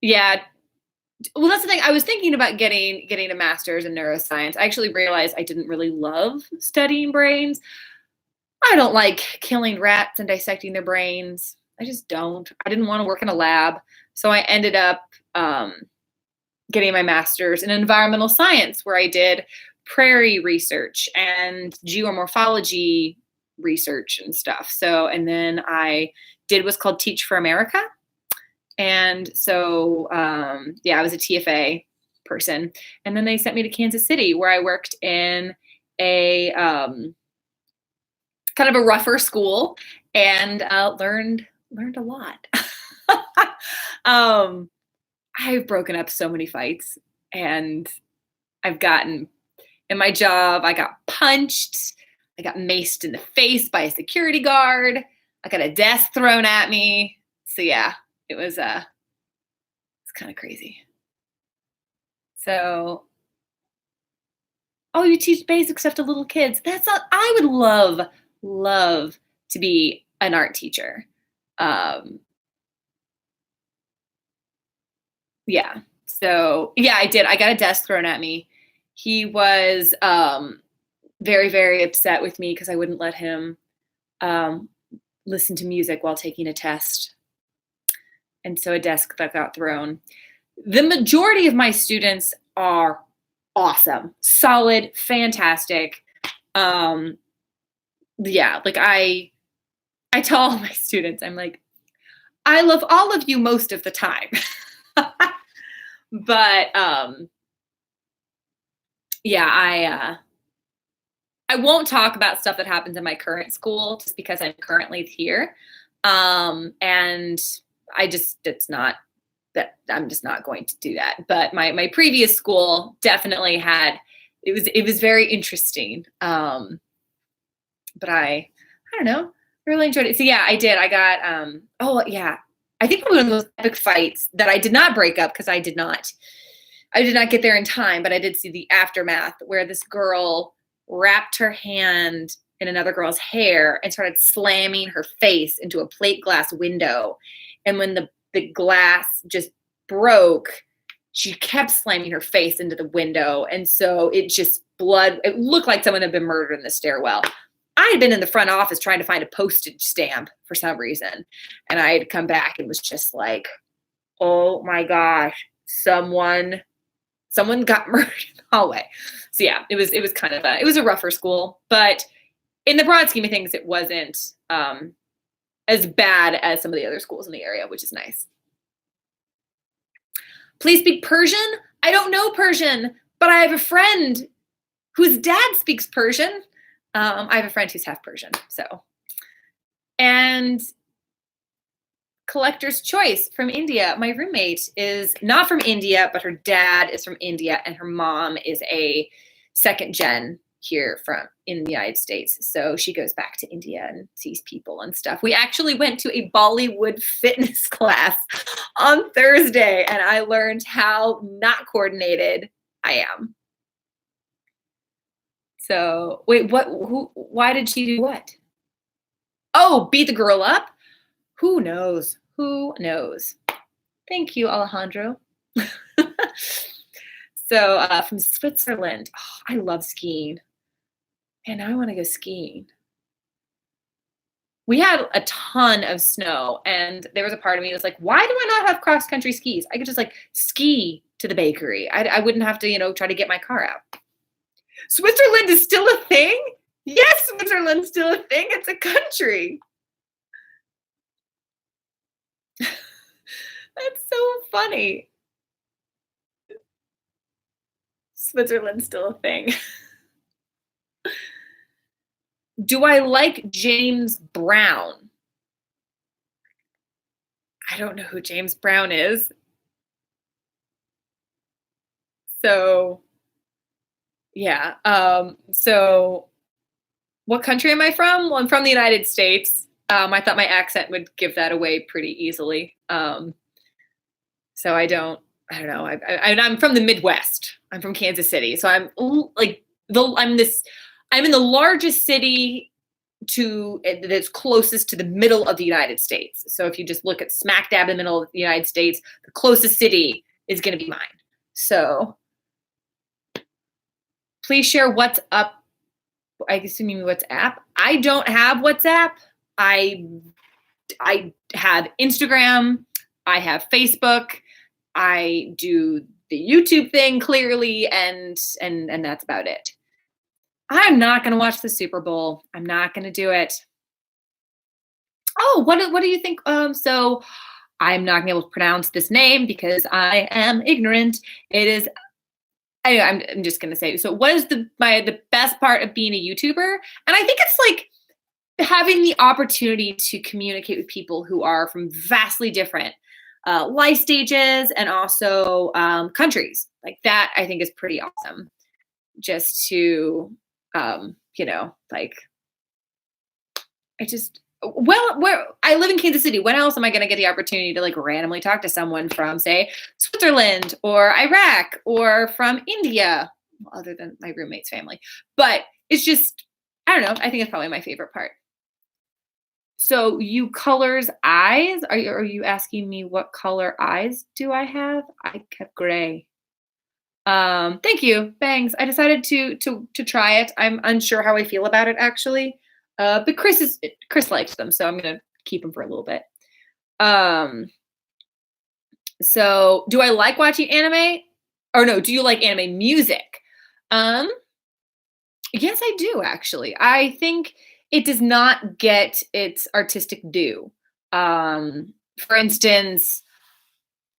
yeah. Well, that's the thing. I was thinking about getting a master's in neuroscience. I actually realized I didn't really love studying brains. I don't like killing rats and dissecting their brains. I just don't. I didn't want to work in a lab. So I ended up getting my master's in environmental science, where I did prairie research and geomorphology research and stuff. So, and then I did what's called Teach for America. And so, I was a TFA person. And then they sent me to Kansas City, where I worked in a kind of a rougher school and learned a lot. I've broken up so many fights, and I've gotten in my job, I got punched, I got maced in the face by a security guard, I got a desk thrown at me. So yeah, it's kind of crazy. So, oh, you teach basic stuff to little kids. I would love to be an art teacher. Yeah. So yeah, I did. I got a desk thrown at me. He was very, very upset with me because I wouldn't let him listen to music while taking a test. And so a desk that got thrown. The majority of my students are awesome, solid, fantastic. Yeah, like I tell all my students, I'm like, I love all of you most of the time. But yeah, I won't talk about stuff that happens in my current school just because I'm currently here. And I'm just not going to do that. But my previous school definitely it was very interesting. But I don't know, I really enjoyed it. So yeah, I did. I got, I think one of those epic fights that I did not break up because I did not get there in time, but I did see the aftermath where this girl wrapped her hand in another girl's hair and started slamming her face into a plate glass window. And when the glass just broke, she kept slamming her face into the window. And so it looked like someone had been murdered in the stairwell. I had been in the front office trying to find a postage stamp for some reason. And I had come back and was just like, oh my gosh, someone got murdered in the hallway. So yeah, it was kind of it was a rougher school, but in the broad scheme of things, it wasn't as bad as some of the other schools in the area, which is nice. Please speak Persian. I don't know Persian, but I have a friend whose dad speaks Persian. I have a friend who's half Persian. So, and Collector's Choice from India. My roommate is not from India, but her dad is from India, and her mom is a second gen here in the United States. So she goes back to India and sees people and stuff. We actually went to a Bollywood fitness class on Thursday, and I learned how not coordinated I am. So wait, why did she do what? Oh, beat the girl up? Who knows? Who knows? Thank you, Alejandro. So from Switzerland, I love skiing. And I want to go skiing. We had a ton of snow, and there was a part of me that was like, why do I not have cross-country skis? I could just like ski to the bakery. I wouldn't have to, try to get my car out. Switzerland is still a thing? Yes, Switzerland's still a thing. It's a country. That's so funny. Switzerland's still a thing. Do I like James Brown? I don't know who James Brown is. So, yeah. So what country am I from? Well, I'm from the United States. I thought my accent would give that away pretty easily. So I don't know. I'm from the Midwest. I'm from Kansas City. So I'm like I'm in the largest city that's closest to the middle of the United States. So if you just look at smack dab in the middle of the United States, the closest city is going to be mine. So please share what's up. I assume you mean WhatsApp. I don't have WhatsApp. I have Instagram. I have Facebook. I do the YouTube thing clearly, and that's about it. I'm not going to watch the Super Bowl. I'm not going to do it. Oh, what do you think? So I'm not going to be able to pronounce this name because I am ignorant. It is. Anyway, I'm just going to say. So, what is the best part of being a YouTuber? And I think it's like having the opportunity to communicate with people who are from vastly different life stages and also countries. Like that, I think is pretty awesome. Just to like where I live in Kansas City. When else am I going to get the opportunity to like randomly talk to someone from, say, Switzerland or Iraq or from India, other than my roommate's family? But it's just, I don't know. I think it's probably my favorite part. So you colors eyes? Are you asking me what color eyes do I have? I have gray. Thank you, Bangs. I decided to try it. I'm unsure how I feel about it actually. But Chris likes them, so I'm gonna keep them for a little bit. So do I like watching anime? Or no, do you like anime music? Yes, I do actually. I think it does not get its artistic due. For instance,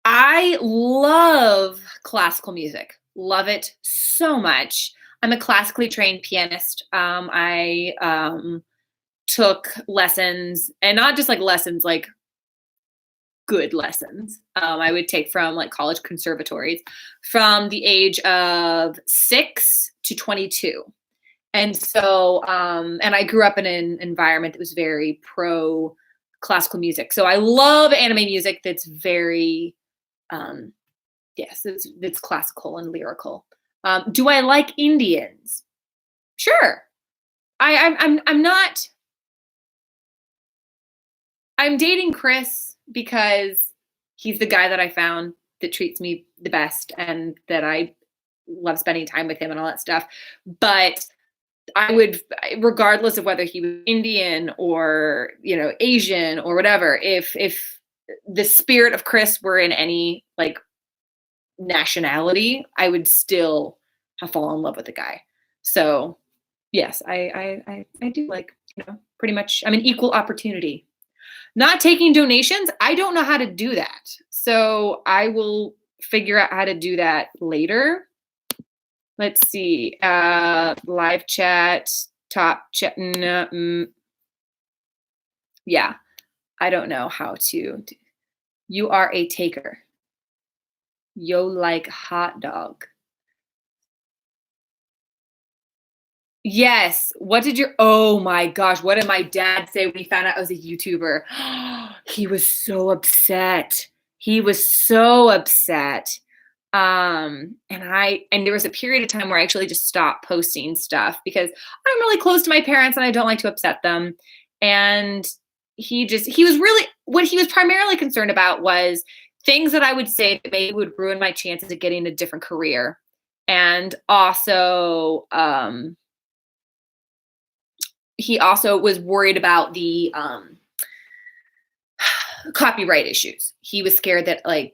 I love classical music. Love it so much. I'm a classically trained pianist. I took lessons, and not just like lessons, like good lessons. I would take from like college conservatories from the age of 6 to 22. And so, and I grew up in an environment that was very pro classical music. So I love anime music that's very, yes, it's classical and lyrical. Do I like Indians? Sure. I'm not. I'm dating Chris because he's the guy that I found that treats me the best and that I love spending time with him and all that stuff. But I would, regardless of whether he was Indian or, Asian or whatever, if the spirit of Chris were in any like nationality, I would still have fallen in love with the guy. So yes, I do like, pretty much I'm an equal opportunity. Not taking donations, I don't know how to do that. So I will figure out how to do that later. Let's see. Live chat, top chat. Yeah, I don't know how to. You are a taker. Yo like hot dog. Yes. Oh my gosh, what did my dad say when he found out I was a YouTuber? He was so upset. He was so upset. And there was a period of time where I actually just stopped posting stuff because I'm really close to my parents and I don't like to upset them. And he was really, what he was primarily concerned about was things that I would say that maybe would ruin my chances of getting a different career. And also, he also was worried about the copyright issues. He was scared that a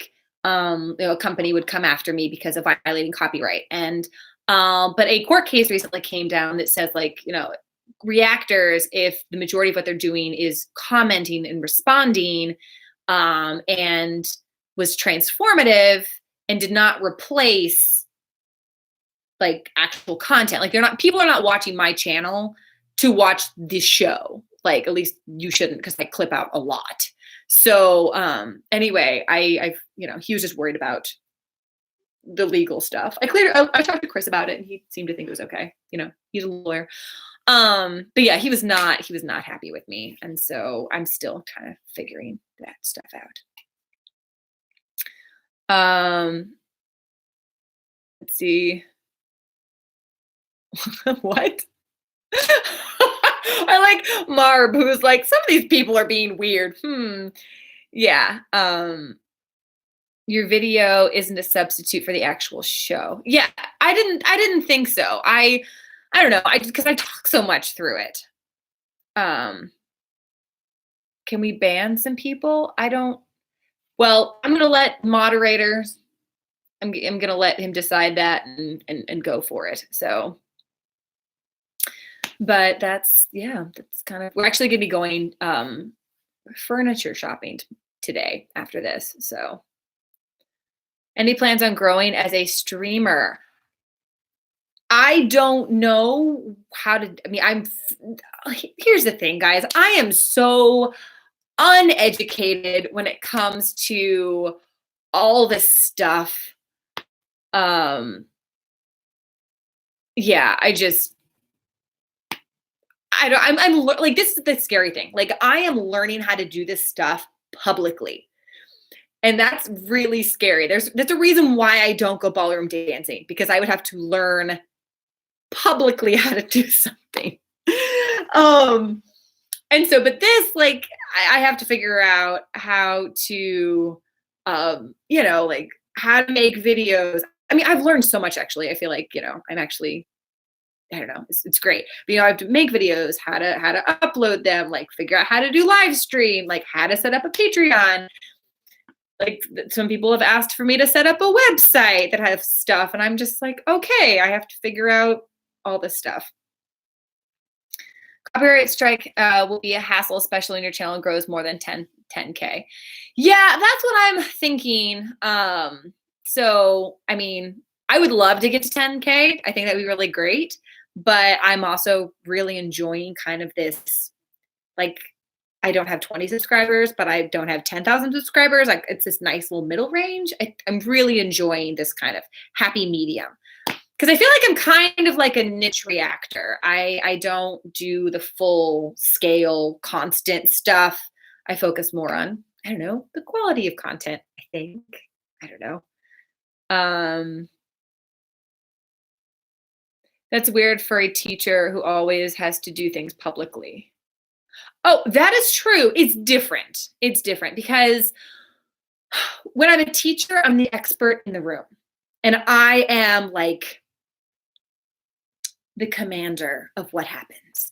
company would come after me because of violating copyright. And but a court case recently came down that says reactors, if the majority of what they're doing is commenting and responding, and was transformative and did not replace actual content. People are not watching my channel to watch this show. At least you shouldn't, because I clip out a lot. So anyway, he was just worried about the legal stuff. I talked to Chris about it and he seemed to think it was okay. He's a lawyer. But yeah, he was not happy with me. And so I'm still kind of figuring that stuff out. Let's see. What? I like Marb, who's like, some of these people are being weird. Yeah. Your video isn't a substitute for the actual show. Yeah, I didn't think so. I don't know. Because I talk so much through it. Can we ban some people? Well, I'm gonna let moderators. I'm gonna let him decide that and go for it. So. But that's kind of, we're actually going to be going furniture shopping today after this. So any plans on growing as a streamer? I don't know here's the thing, guys. I am so uneducated when it comes to all this stuff. Yeah, I'm like, this is the scary thing. I am learning how to do this stuff publicly. And that's really scary. That's a reason why I don't go ballroom dancing, because I would have to learn publicly how to do something. And so, but this, I have to figure out how to, how to make videos. I mean, I've learned so much, actually. I feel like, I'm actually, I don't know. It's great. But, I have to make videos, how to upload them, figure out how to do live stream, how to set up a Patreon. Some people have asked for me to set up a website that has stuff. And I'm just like, okay, I have to figure out all this stuff. Copyright strike will be a hassle, especially when your channel grows more than 10K. Yeah, that's what I'm thinking. So, I mean, I would love to get to 10K. I think that'd be really great. But I'm also really enjoying kind of this, I don't have 20 subscribers, but I don't have 10,000 subscribers. It's this nice little middle range. I'm really enjoying this kind of happy medium. Because I feel like I'm kind of like a niche reactor. I don't do the full scale, constant stuff. I focus more on, I don't know, the quality of content, I think. I don't know. That's weird for a teacher who always has to do things publicly. Oh, that is true. It's different. It's different because When I'm a teacher, I'm the expert in the room. And I am like the commander of what happens.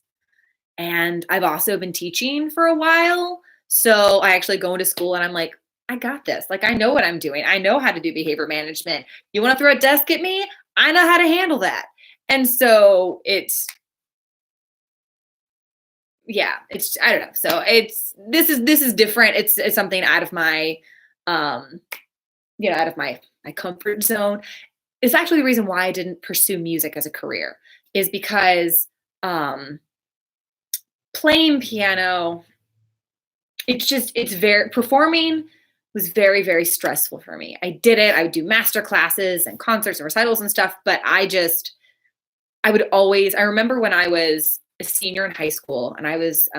And I've also been teaching for a while. So I actually go into school and I'm like, I got this. Like, I know what I'm doing. I know how to do behavior management. You want to throw a desk at me? I know how to handle that. And so yeah, I don't know. So this is different. It's something out of my, um, out of my comfort zone. It's actually the reason why I didn't pursue music as a career is because, um, playing piano, it's very performing was very, very stressful for me. I did it. I would do master classes and concerts and recitals and stuff, but I remember when I was a senior in high school and I was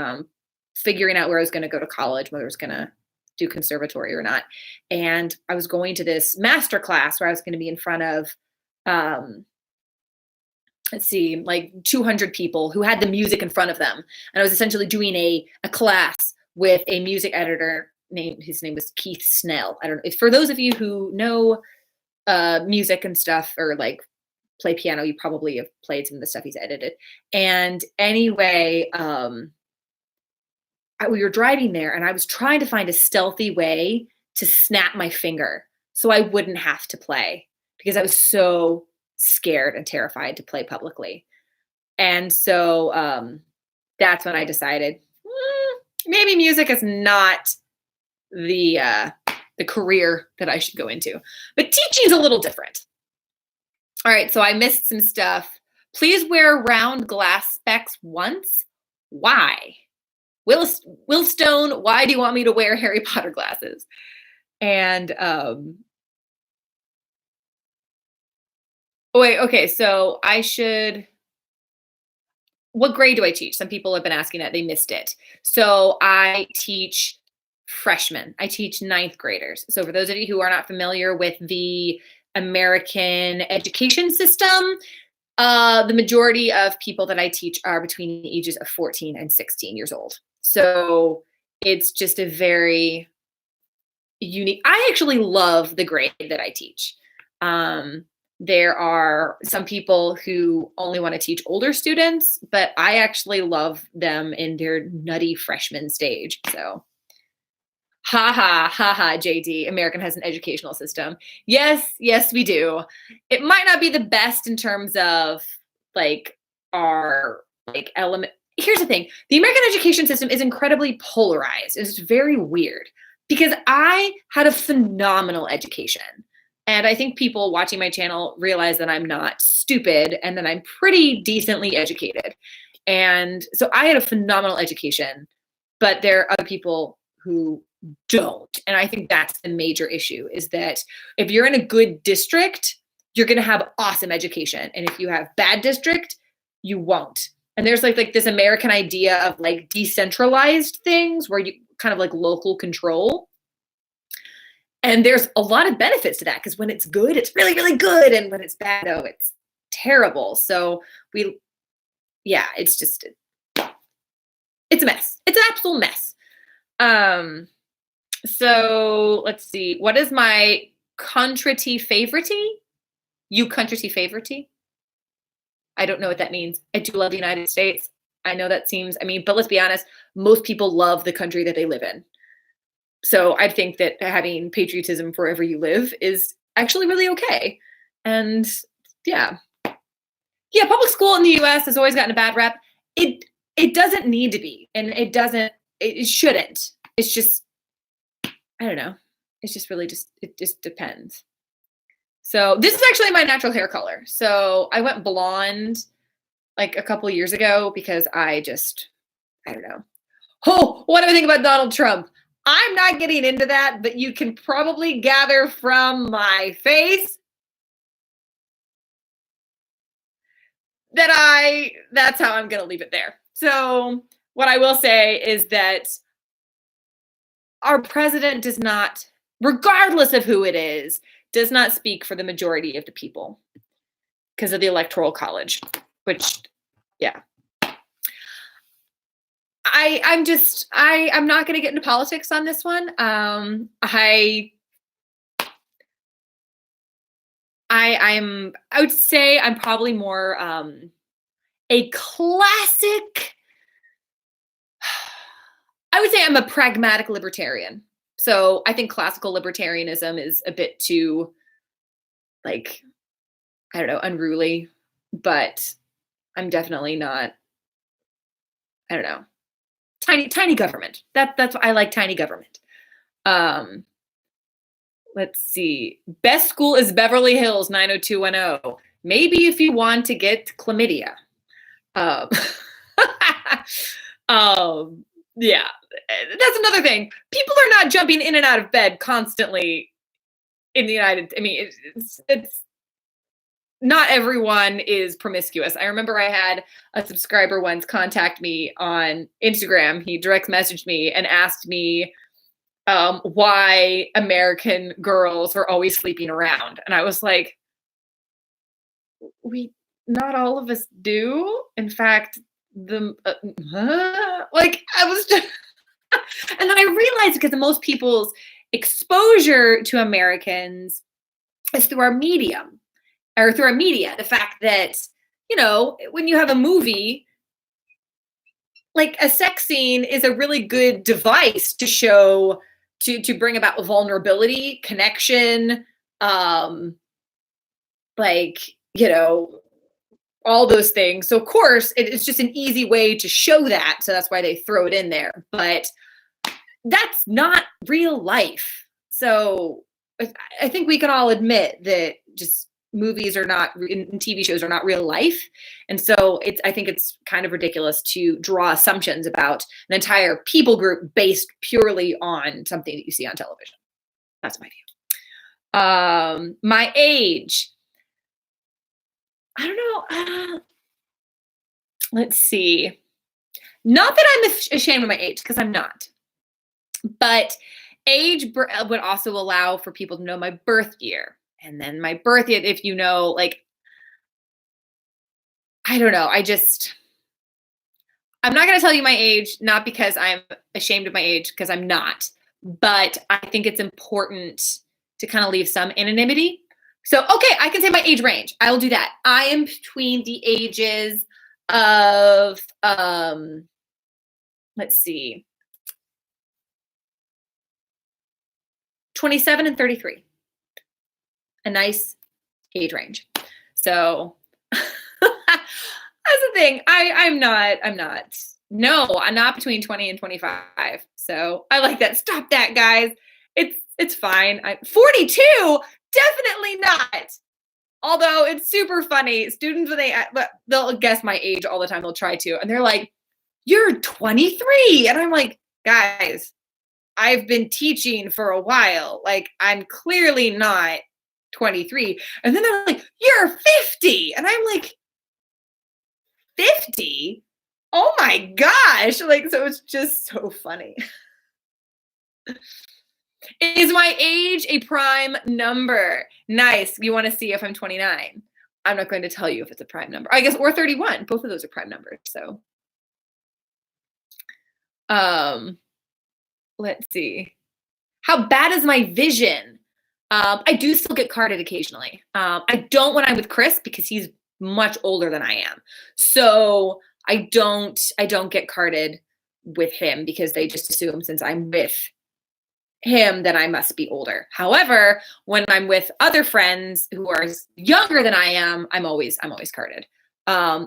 figuring out where I was going to go to college, whether I was going to do conservatory or not. And I was going to this master class where I was going to be in front of, um, let's see, like 200 people who had the music in front of them. And I was essentially doing a class with a music editor his name was Keith Snell. I don't know if for those of you who know music and stuff or like play piano, you probably have played some of the stuff he's edited. And anyway, we were driving there and I was trying to find a stealthy way to snap my finger so I wouldn't have to play because I was so scared and terrified to play publicly. And so that's when I decided maybe music is not the career that I should go into. But teaching is a little different. All right, so I missed some stuff. Please wear round glass specs once. Why? Will Stone, why do you want me to wear Harry Potter glasses? And so what grade do I teach? Some people have been asking that, they missed it. So I teach freshmen. I teach ninth graders. So for those of you who are not familiar with the American education system, the majority of people that I teach are between the ages of 14 and 16 years old. So it's just a very unique, I actually love the grade that I teach. There are some people who only want to teach older students, but I actually love them in their nutty freshman stage. So JD, American has an educational system. Yes, we do. It might not be the best in terms of like our like element. Here's the thing. The American education system is incredibly polarized. It's very weird because I had a phenomenal education. And I think people watching my channel realize that I'm not stupid and that I'm pretty decently educated. And so I had a phenomenal education, but there are other people who don't. And I think that's the major issue is that if you're in a good district, you're going to have awesome education. And if you have bad district, you won't. And there's like this American idea of like decentralized things where you kind of like local control. And there's a lot of benefits to that because when it's good, it's really, really good. And when it's bad, it's terrible. So it's just, it's a mess. It's an absolute mess. So let's see. What is my country favorite? You country favorite? I don't know what that means. I do love the United States. I know that seems, but let's be honest, most people love the country that they live in. So I think that having patriotism wherever you live is actually really okay. And yeah, public school in the US has always gotten a bad rep. It doesn't need to be, and it shouldn't. It's just, I don't know. It's just really it just depends. So this is actually my natural hair color. So I went blonde like a couple years ago because I don't know. Oh, what do I think about Donald Trump? I'm not getting into that, but you can probably gather from my face that that's how I'm going to leave it there. So what I will say is that our president does not, regardless of who it is, does not speak for the majority of the people because of the Electoral College, which, yeah. I'm not going to get into politics on this one. I I would say I'm probably more a classic. I would say I'm a pragmatic libertarian. So I think classical libertarianism is a bit too, like, I don't know, unruly, but I'm definitely not, I don't know, tiny government. That's I like tiny government. Um, let's see. Best school is Beverly Hills 90210. Maybe if you want to get chlamydia. Um, um, yeah, that's another thing. People are not jumping in and out of bed constantly in the United. I mean, it's not everyone is promiscuous. I remember I had a subscriber once contact me on Instagram. He direct messaged me and asked me why American girls are always sleeping around, and I was like, we not all of us do. In fact, the like I was just, and then I realized because most people's exposure to Americans is through our medium or through our media. The fact that, when you have a movie, like a sex scene is a really good device to show, to bring about vulnerability, connection, um, like, all those things. So of course it's just an easy way to show that. So that's why they throw it in there. But that's not real life. So I think we can all admit that just movies are not, and TV shows are not real life. And so I think it's kind of ridiculous to draw assumptions about an entire people group based purely on something that you see on television. That's my view. My age. I don't know. Let's see. Not that I'm ashamed of my age, because I'm not. But age would also allow for people to know my birth year. And then my birth year, if like, I don't know. I'm not going to tell you my age, not because I'm ashamed of my age, because I'm not. But I think it's important to kind of leave some anonymity. So, okay, I can say my age range. I will do that. I am between the ages of, let's see, 27 and 33. A nice age range. So that's the thing. I'm not, no, I'm not between 20 and 25. So I like that. Stop that, guys. It's fine. 42, definitely not. Although it's super funny. Students, when they'll guess my age all the time. They'll try to, and they're like, "You're 23," and I'm like, "Guys, I've been teaching for a while. Like, I'm clearly not 23." And then they're like, "You're 50," and I'm like, 50? Oh my gosh! Like, so it's just so funny. Is my age a prime number? Nice. You want to see if I'm 29? I'm not going to tell you if it's a prime number. I guess, or 31. Both of those are prime numbers. So, let's see. How bad is my vision? I do still get carded occasionally. I don't when I'm with Chris because he's much older than I am. So I don't get carded with him because they just assume since I'm with him that I must be older. However, when I'm with other friends who are younger than I am, I'm always carded.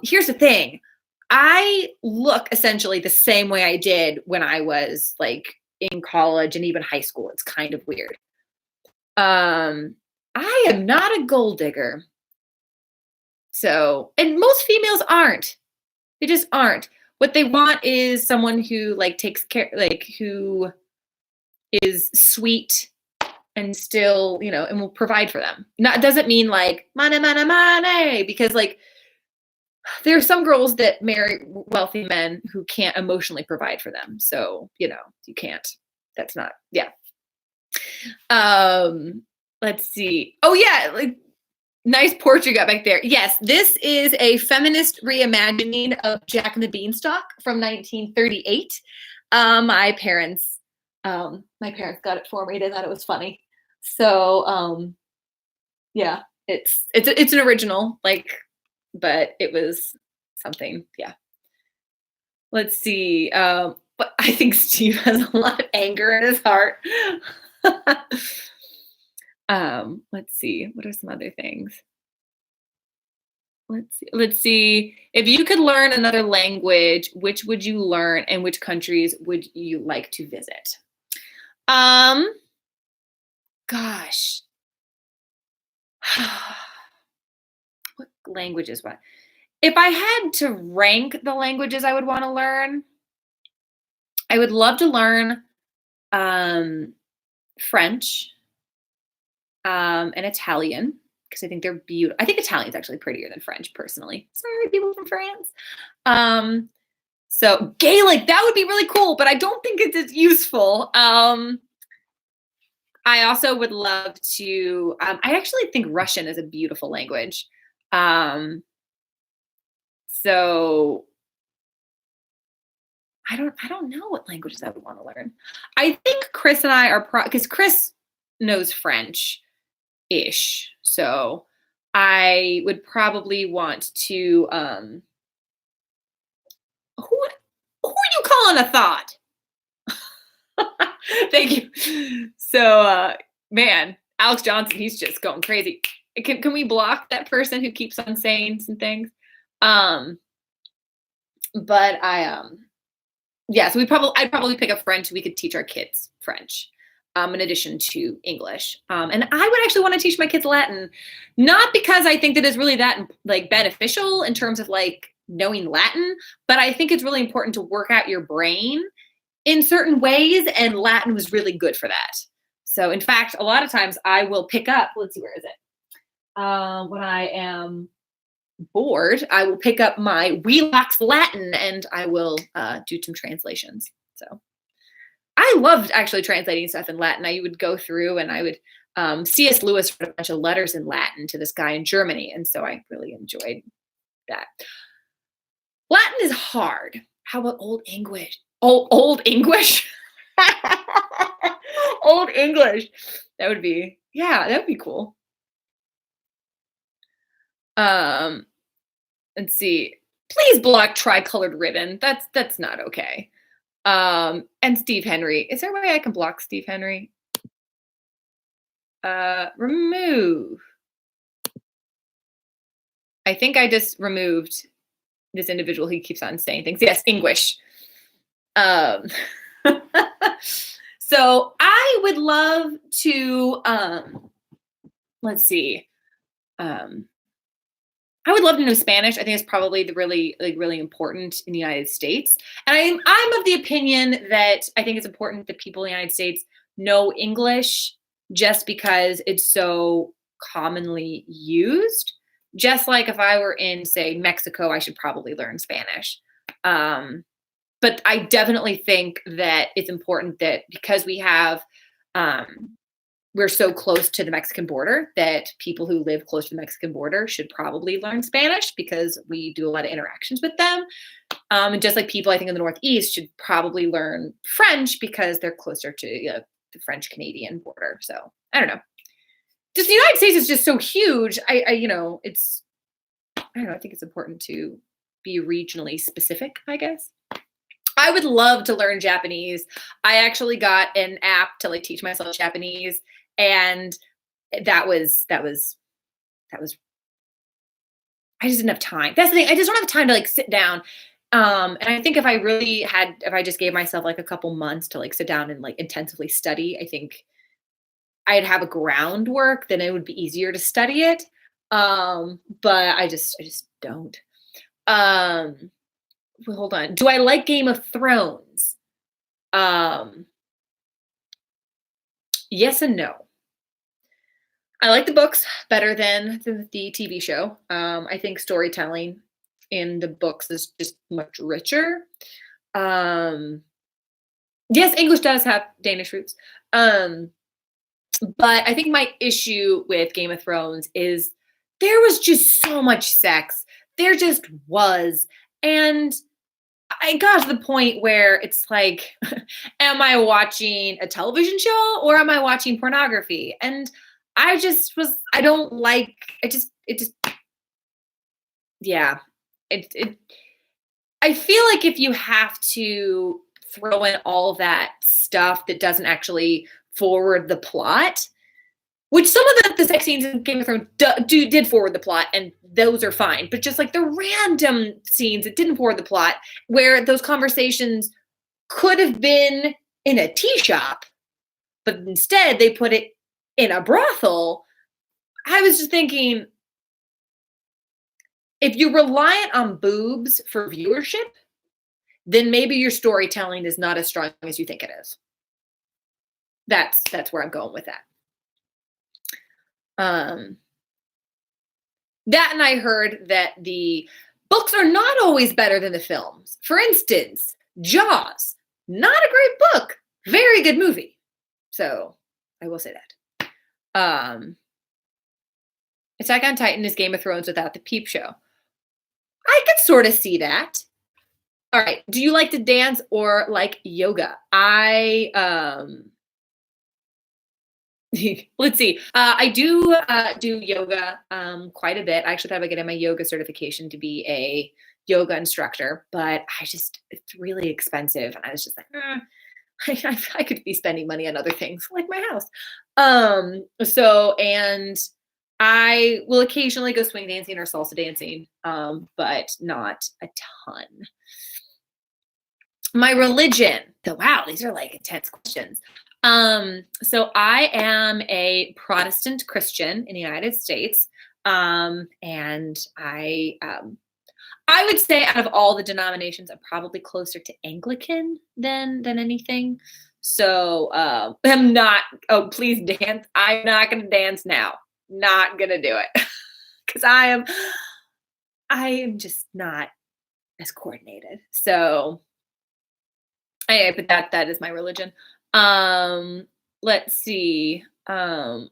Here's the thing. I look essentially the same way I did when I was like in college and even high school. It's kind of weird. I am not a gold digger. So, and most females aren't. They just aren't. What they want is someone who like takes care, like who is sweet and still, and will provide for them. Not doesn't mean like money, because like there are some girls that marry wealthy men who can't emotionally provide for them. So, you can't. That's not, yeah. Let's see. Oh yeah, like nice portrait you got back there. Yes, this is a feminist reimagining of Jack and the Beanstalk from 1938. My parents got it for me. They thought it was funny. So, yeah, It's an original, like, but it was something. Yeah. Let's see. But I think Steve has a lot of anger in his heart. Let's see. What are some other things? Let's see. If you could learn another language, which would you learn and which countries would you like to visit? Um, gosh. What languages what? If I had to rank the languages I would want to learn, I would love to learn um French and Italian because I think they're beautiful. I think Italian's actually prettier than French personally. Sorry, people from France. Um, so Gaelic, that would be really cool, but I don't think it's as useful. I also would love to. I actually think Russian is a beautiful language. Um, so I don't know what languages I would want to learn. I think Chris and I are because Chris knows French ish. So I would probably want to who are you calling a thought? Thank you. So man, Alex Johnson, he's just going crazy. Can we block that person who keeps on saying some things? Um but yeah, so I'd probably pick up French. We could teach our kids French, in addition to English. And I would actually want to teach my kids Latin, not because I think that it's really that like beneficial in terms of like knowing Latin, but I think it's really important to work out your brain in certain ways, and Latin was really good for that. So, in fact, a lot of times I will pick up. Let's see, where is it? When I am bored, I will pick up my Wheelock's Latin and I will do some translations. So I loved actually translating stuff in Latin. I would go through and I would C.S. Lewis wrote a bunch of letters in Latin to this guy in Germany, and so I really enjoyed that. Latin is hard. How about Old English? Oh, Old English? Old English. That would be, yeah, that would be cool. Let's see. Please block tricolored ribbon. That's not okay. And Steve Henry. Is there a way I can block Steve Henry? Remove. I think I just removed this individual. He keeps on saying things. Yes, English. So I would love to let's see. I would love to know Spanish. I think it's probably the really important in the United States. And I'm of the opinion that I think it's important that people in the United States know English just because it's so commonly used. Just like if I were in, say, Mexico, I should probably learn Spanish. But I definitely think that it's important that because we're so close to the Mexican border that people who live close to the Mexican border should probably learn Spanish because we do a lot of interactions with them. And just like people, I think, in the Northeast should probably learn French because they're closer to the French-Canadian border. So I don't know. Just the United States is just so huge. I don't know. I think it's important to be regionally specific, I guess. I would love to learn Japanese. I actually got an app to like teach myself Japanese, and that was I just didn't have time. That's the thing. I just don't have time to like sit down. And I think if I just gave myself like a couple months to like sit down and like intensively study, I think I'd have a groundwork, then it would be easier to study it. But I just don't. Well, hold on. Do I like Game of Thrones? Yes and no. I like the books better than the TV show. I think storytelling in the books is just much richer. Yes, English does have Danish roots. But I think my issue with Game of Thrones is there was just so much sex. There just was. And I got to the point where it's like, am I watching a television show or am I watching pornography? And I don't like, it just, yeah. It I feel like if you have to throw in all that stuff that doesn't actually forward the plot, which some of the sex scenes in Game of Thrones did forward the plot, and those are fine. But just like the random scenes that didn't forward the plot, where those conversations could have been in a tea shop, but instead they put it in a brothel. I was just thinking, if you're reliant on boobs for viewership, then maybe your storytelling is not as strong as you think it is. That's where I'm going with that. That, and I heard that the books are not always better than the films. For instance, Jaws, not a great book, very good movie. So I will say that. Attack on Titan is Game of Thrones without the peep show. I could sort of see that. All right. Do you like to dance or like yoga? Let's see. I do yoga quite a bit. I actually thought about getting my yoga certification to be a yoga instructor, but it's really expensive. And I was just like, I could be spending money on other things like my house. And I will occasionally go swing dancing or salsa dancing, but not a ton. My religion. So, wow, these are like intense questions. So I am a Protestant Christian in the United States. And I would say out of all the denominations, I'm probably closer to Anglican than anything. So, I'm not, oh, please dance. I'm not going to dance now. Not going to do it. Cause I am just not as coordinated. So anyway, but that is my religion. Let's see. So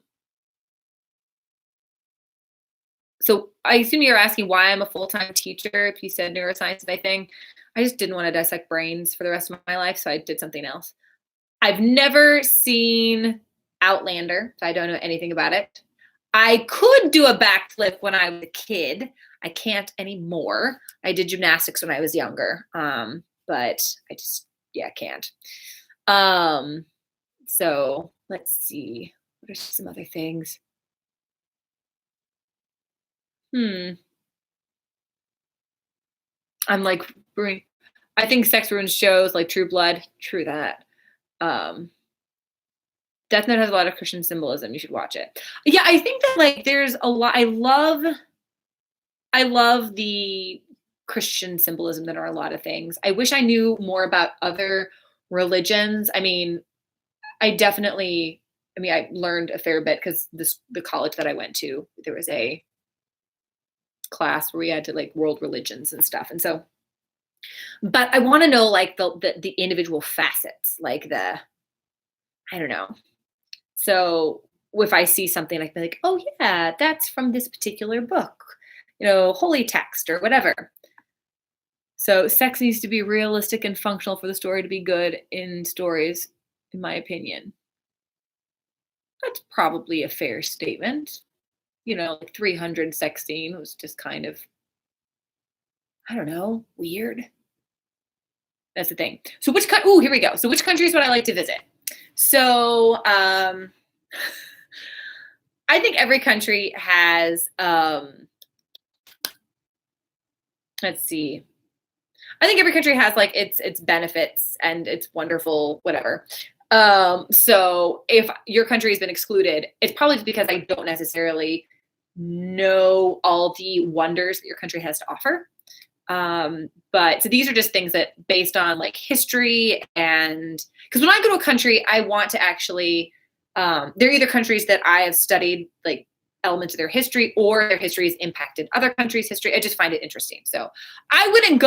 I assume you're asking why I'm a full-time teacher. If you said neuroscience, I think I just didn't want to dissect brains for the rest of my life, so I did something else. I've never seen Outlander, so I don't know anything about it. I could do a backflip when I was a kid. I can't anymore. I did gymnastics when I was younger, but I just, can't. So let's see. What are some other things? I'm like, I think sex ruins shows like True Blood. True that. Death Note has a lot of Christian symbolism. You should watch it. Yeah, I think that like there's a lot. I love the Christian symbolism that are a lot of things. I wish I knew more about other religions. I mean, I learned a fair bit because the college that I went to, there was a class where we had to like world religions and stuff. And so, but I want to know like the individual facets, like I don't know. So if I see something, I can be like, oh yeah, that's from this particular book, holy text or whatever. So sex needs to be realistic and functional for the story to be good in stories, in my opinion. That's probably a fair statement. Like 300 sex scene was just kind of, I don't know, weird. That's the thing. So here we go. So which countries would I like to visit? So I think every country has, let's see. I think every country has like its benefits and its wonderful whatever. So if your country has been excluded, it's probably because I don't necessarily know all the wonders that your country has to offer. But so these are just things that based on like history, and because when I go to a country, I want to actually, they're either countries that I have studied like elements of their history, or their history has impacted other countries' history. I just find it interesting. So I'm not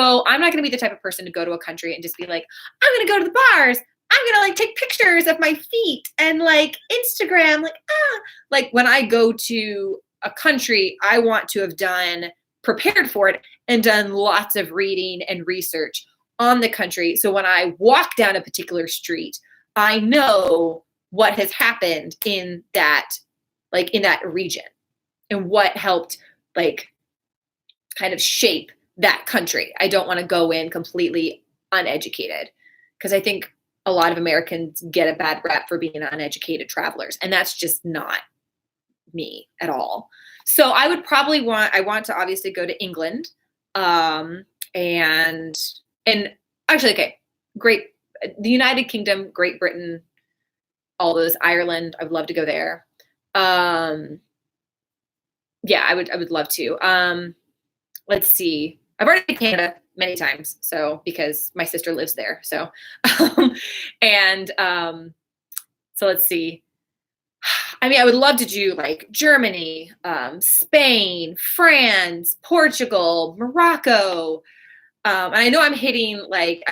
going to be the type of person to go to a country and just be like, I'm going to go to the bars. I'm going to like take pictures of my feet and like Instagram, like when I go to a country, I want to have prepared for it and done lots of reading and research on the country. So when I walk down a particular street, I know what has happened in that like in that region and what helped like kind of shape that country. I don't want to go in completely uneducated because I think a lot of Americans get a bad rep for being uneducated travelers, and that's just not me at all. So I would probably I want to obviously go to England, and actually, okay, great, the United Kingdom, Great Britain, all those, Ireland, I would love to go there. Yeah, I would love to. Let's see. I've already been to Canada many times, so because my sister lives there. So, so let's see. I mean, I would love to do like Germany, Spain, France, Portugal, Morocco. And I know I'm hitting like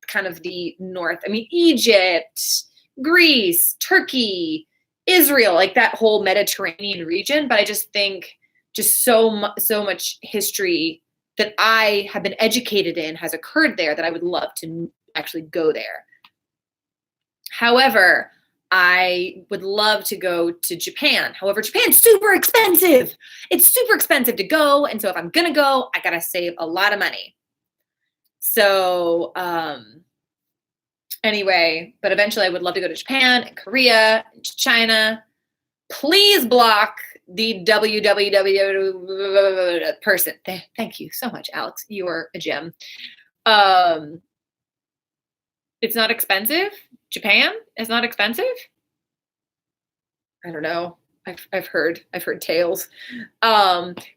kind of the north. I mean, Egypt, Greece, Turkey, Israel, like that whole Mediterranean region. But I just think just so much history that I have been educated in has occurred there that I would love to actually go there. However, I would love to go to Japan. However, Japan's super expensive. It's super expensive to go. And so if I'm going to go, I got to save a lot of money. So anyway, but eventually I would love to go to Japan and Korea and China. Please block the www person. Thank you so much, Alex. You are a gem. It's not expensive. Japan is not expensive. I don't know. I've heard tales.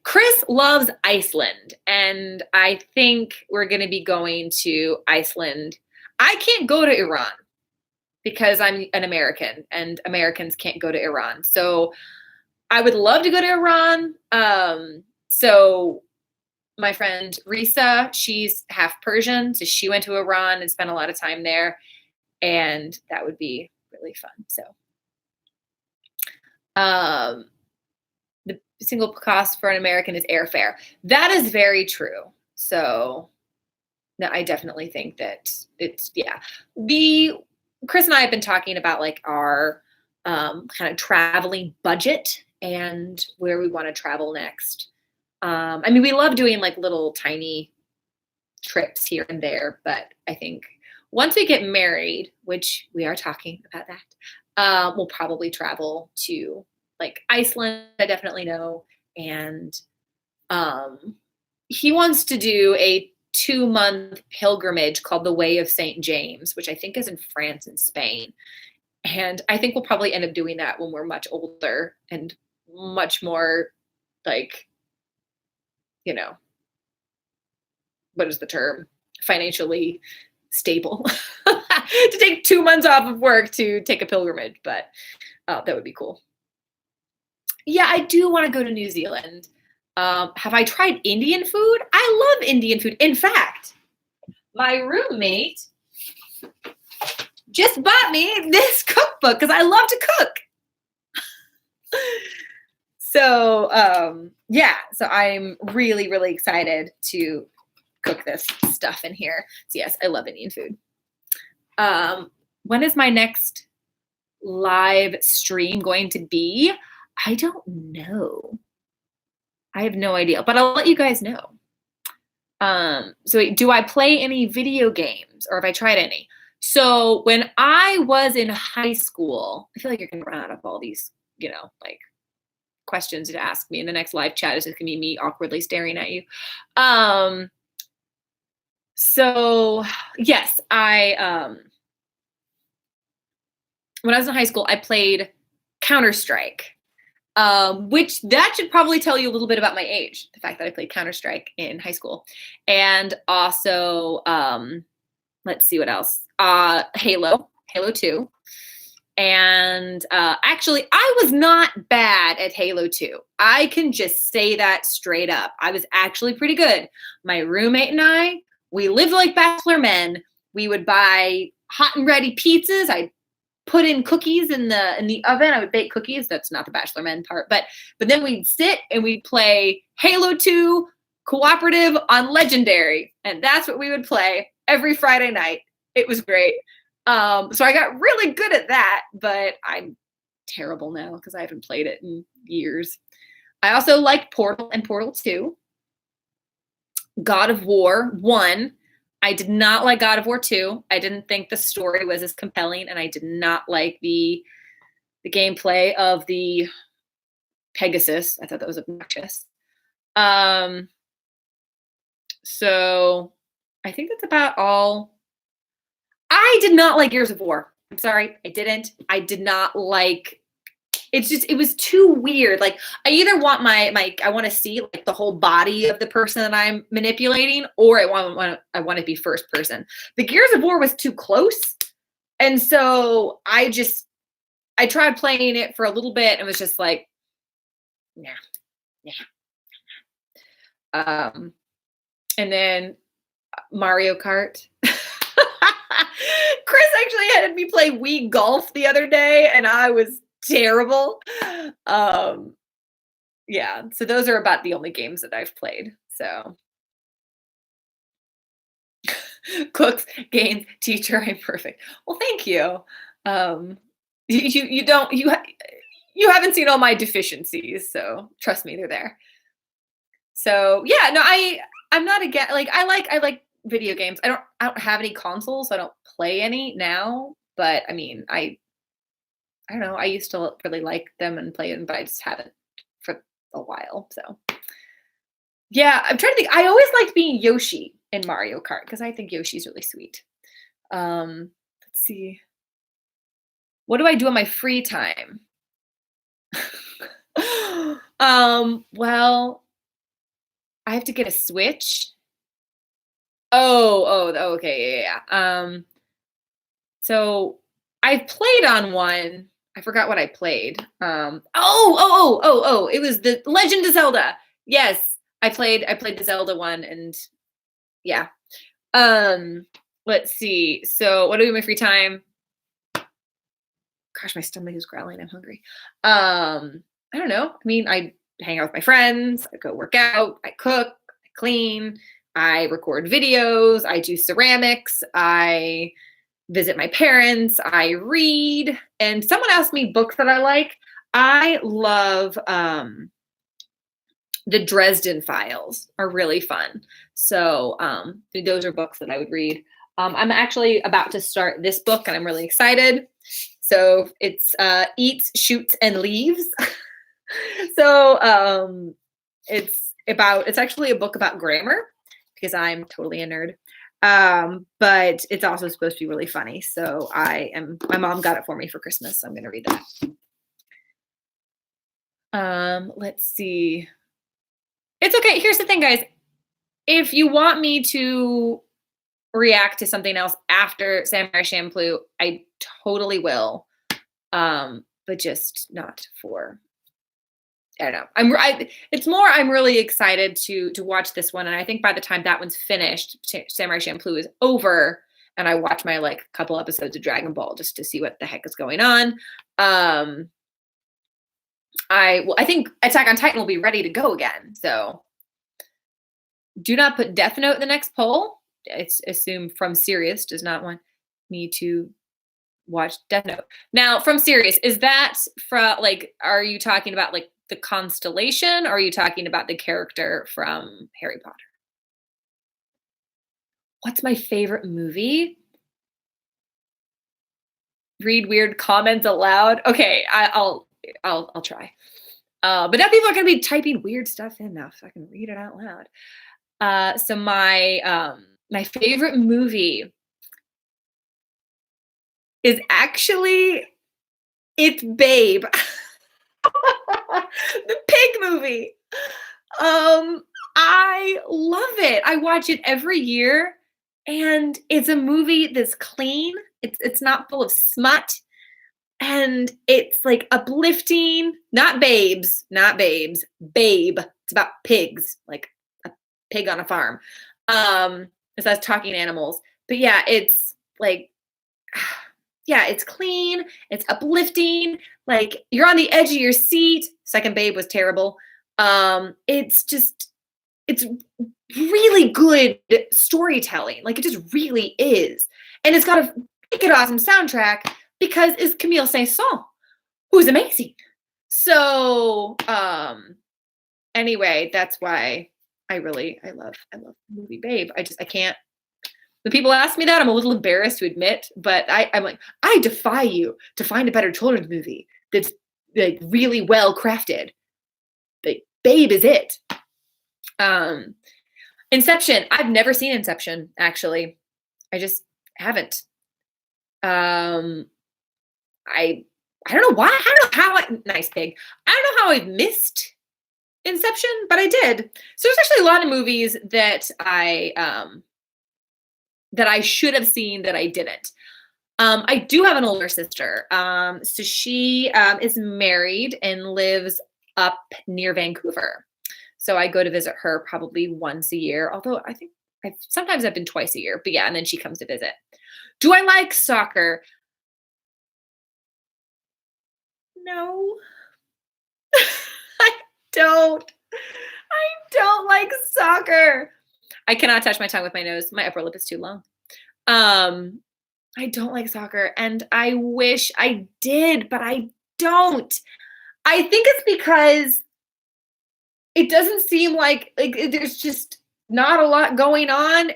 Chris loves Iceland, and I think we're going to be going to Iceland. I can't go to Iran because I'm an American, and Americans can't go to Iran. So I would love to go to Iran. So my friend Risa, she's half Persian, so she went to Iran and spent a lot of time there, and that would be really fun. So the single cost for an American is airfare. That is very true. So no, I definitely think that it's, yeah. Chris and I have been talking about like our kind of traveling budget and where we want to travel next. I mean, we love doing like little tiny trips here and there, but I think once we get married, which we are talking about that, we'll probably travel to like Iceland, I definitely know. And he wants to do a 2-month pilgrimage called the Way of St. James, which I think is in France and Spain. And I think we'll probably end up doing that when we're much older and much more like, you know, what is the term? Financially stable to take 2 months off of work to take a pilgrimage, but that would be cool. Yeah, I do want to go to New Zealand. Have I tried Indian food? I love Indian food. In fact, my roommate just bought me this cookbook because I love to cook. So yeah, so I'm really, really excited to cook this stuff in here. So yes, I love Indian food. When is my next live stream going to be? I don't know. I have no idea, but I'll let you guys know. So do I play any video games, or have I tried any? So when I was in high school, I feel like you're going to run out of all these, you know, like questions to ask me, and the next live chat is just going to be me awkwardly staring at you. So yes, when I was in high school, I played Counter-Strike, which that should probably tell you a little bit about my age, the fact that I played Counter-Strike in high school. And also, let's see what else. Halo 2. And actually, I was not bad at Halo 2. I can just say that straight up. I was actually pretty good. My roommate and I, we lived like bachelor men. We would buy hot and ready pizzas. I'd put in cookies in the oven. I would bake cookies. That's not the bachelor men part. But then we'd sit and we'd play Halo 2 cooperative on Legendary. And that's what we would play every Friday night. It was great. So I got really good at that, but I'm terrible now because I haven't played it in years. I also liked Portal and Portal 2. God of War 1. I did not like God of War 2. I didn't think the story was as compelling, and I did not like the gameplay of the Pegasus. I thought that was obnoxious. So I think that's about all. I did not like Gears of War. I'm sorry, I didn't. I did not like. It was too weird. Like, I either want I want to see like the whole body of the person that I'm manipulating, or I want to be first person. The Gears of War was too close, and so I tried playing it for a little bit and was just like, nah. And then Mario Kart. Chris actually had me play Wii Golf the other day, and I was terrible. Yeah, so those are about the only games that I've played. So cooks, games, teacher, I'm perfect. Well, thank you. You haven't seen all my deficiencies, so trust me, they're there. So yeah, no, I'm not against, like, I like video games. I don't have any consoles, so I don't play any now, but I mean, I don't know. I used to really like them and play them, but I just haven't for a while. So yeah, I'm trying to think. I always liked being Yoshi in Mario Kart because I think Yoshi's really sweet. Let's see. What do I do on my free time? Well, I have to get a Switch. Oh, okay, yeah. So I've played on one. I forgot what I played. It was the Legend of Zelda. Yes, I played the Zelda one, and yeah. Let's see. So what do I do in my free time? Gosh, my stomach is growling. I'm hungry. I don't know. I mean, I hang out with my friends. I go work out. I cook. I clean. I record videos. I do ceramics. I visit my parents. I read. And someone asked me books that I like. I love the Dresden Files are really fun. So those are books that I would read. I'm actually about to start this book, and I'm really excited. So it's Eats, Shoots, and Leaves. So it's actually a book about grammar because I'm totally a nerd. But it's also supposed to be really funny. So my mom got it for me for Christmas. So I'm going to read that. Let's see. It's okay. Here's the thing, guys. If you want me to react to something else after Samurai Champloo, I totally will. But just not for, I don't know. I'm really excited to watch this one. And I think by the time that one's finished, Samurai Champloo is over, and I watch my like couple episodes of Dragon Ball just to see what the heck is going on. I think Attack on Titan will be ready to go again. So do not put Death Note in the next poll. It's assumed From Sirius does not want me to watch Death Note. Now, From Sirius, is that from, like, are you talking about like the constellation, or are you talking about the character from Harry Potter? What's my favorite movie? Read weird comments aloud. Okay, I'll try. But now people are gonna be typing weird stuff in now, so I can read it out loud. So my favorite movie is actually, it's Babe. The pig movie. I love it. I watch it every year, and it's a movie that's clean. It's not full of smut, and it's like uplifting. Not babes, Babe. It's about pigs, like a pig on a farm. It says talking animals. But yeah, it's like, yeah, it's clean, it's uplifting, like you're on the edge of your seat. Second Babe was terrible. It's really good storytelling. Like, it just really is. And it's got a wicked awesome soundtrack because it's Camille Saint-Saëns. who's amazing. So, anyway, that's why I love the movie Babe. I can't. When people ask me that, I'm a little embarrassed to admit, but I'm like, I defy you to find a better children's movie that's like really well crafted. Like, Babe is it. Um, Inception. I've never seen Inception, actually. I just haven't. Um, I I don't know why. I don't know how nice pig. I don't know how I missed Inception, but I did. So there's actually a lot of movies that I should have seen that I didn't. I do have an older sister. So she is married and lives up near Vancouver. So I go to visit her probably once a year, although I think sometimes I've been twice a year, but yeah, and then she comes to visit. Do I like soccer? No, I don't. I don't like soccer. I cannot touch my tongue with my nose. My upper lip is too long. Um, I don't like soccer, and I wish I did, but I don't. I think it's because it doesn't seem like there's just not a lot going on,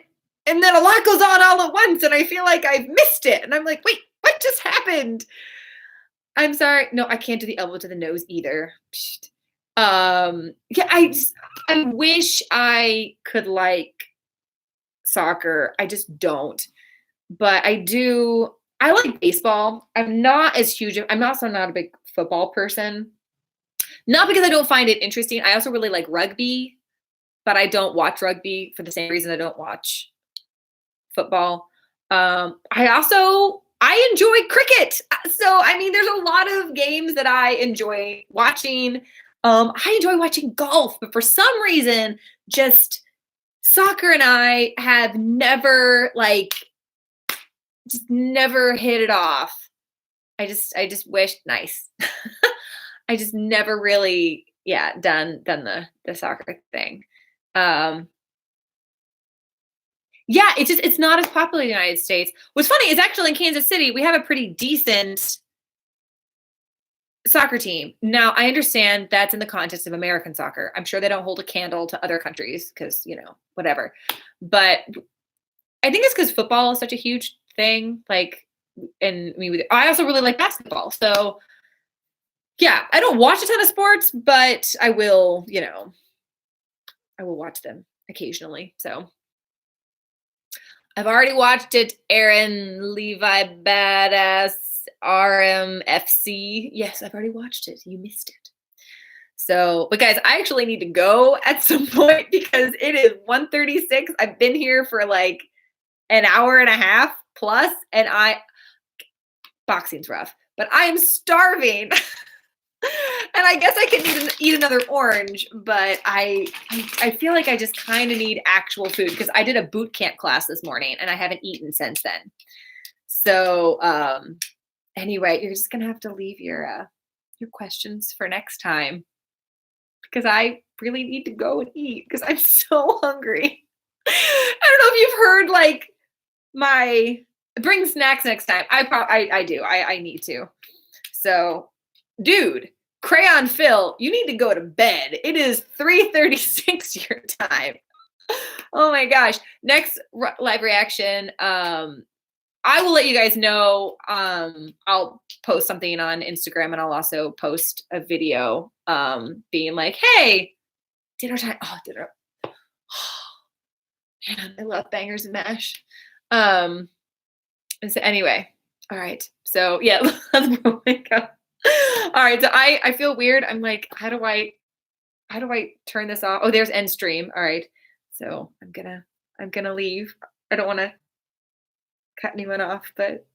and then a lot goes on all at once, and I feel like I've missed it, and I'm like, wait, what just happened? I'm sorry. No, I can't do the elbow to the nose either. Psht. Yeah, I wish I could like soccer. I just don't. But I do. I like baseball. I'm not as huge. I'm also not a big football person. Not because I don't find it interesting. I also really like rugby, but I don't watch rugby for the same reason I don't watch football. I enjoy cricket. So I mean, there's a lot of games that I enjoy watching. I enjoy watching golf, but for some reason, just soccer and I have never like just never hit it off. I just wish nice. I just never really, yeah, done the soccer thing. Um, yeah, it's not as popular in the United States. What's funny is actually in Kansas City, we have a pretty decent soccer team. Now, I understand that's in the context of American soccer. I'm sure they don't hold a candle to other countries because, whatever. But I think it's because football is such a huge thing. Like, and I also really like basketball. So, yeah, I don't watch a ton of sports, but I will watch them occasionally. So, I've already watched it, Aaron Levi Badass RMFC. Yes, I've already watched it. You missed it. So, but guys, I actually need to go at some point because it is 1:36. I've been here for like an hour and a half plus, and boxing's rough, but I am starving. And I guess I could eat another orange, but I feel like I just kind of need actual food because I did a boot camp class this morning and I haven't eaten since then. So anyway, you're just gonna have to leave your questions for next time because I really need to go and eat because I'm so hungry. I don't know if you've heard like my bring snacks next time. I do. I need to. So, dude, Crayon Phil, you need to go to bed. It is 3:36 your time. Oh my gosh. Next live reaction. I will let you guys know. I'll post something on Instagram and I'll also post a video being like, hey, dinner time. Oh, dinner. Man, I love bangers and mash. So anyway, all right. So yeah, let's go. All right. So I feel weird. I'm like, how do I turn this off? Oh, there's end stream. All right. So I'm gonna leave. I don't want to cut anyone off, but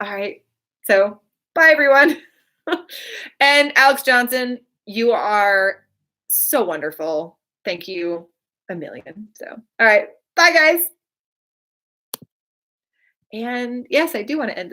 all right. So bye everyone. And Alex Johnson, you are so wonderful. Thank you a million. So all right. Bye guys. And yes, I do want to end this.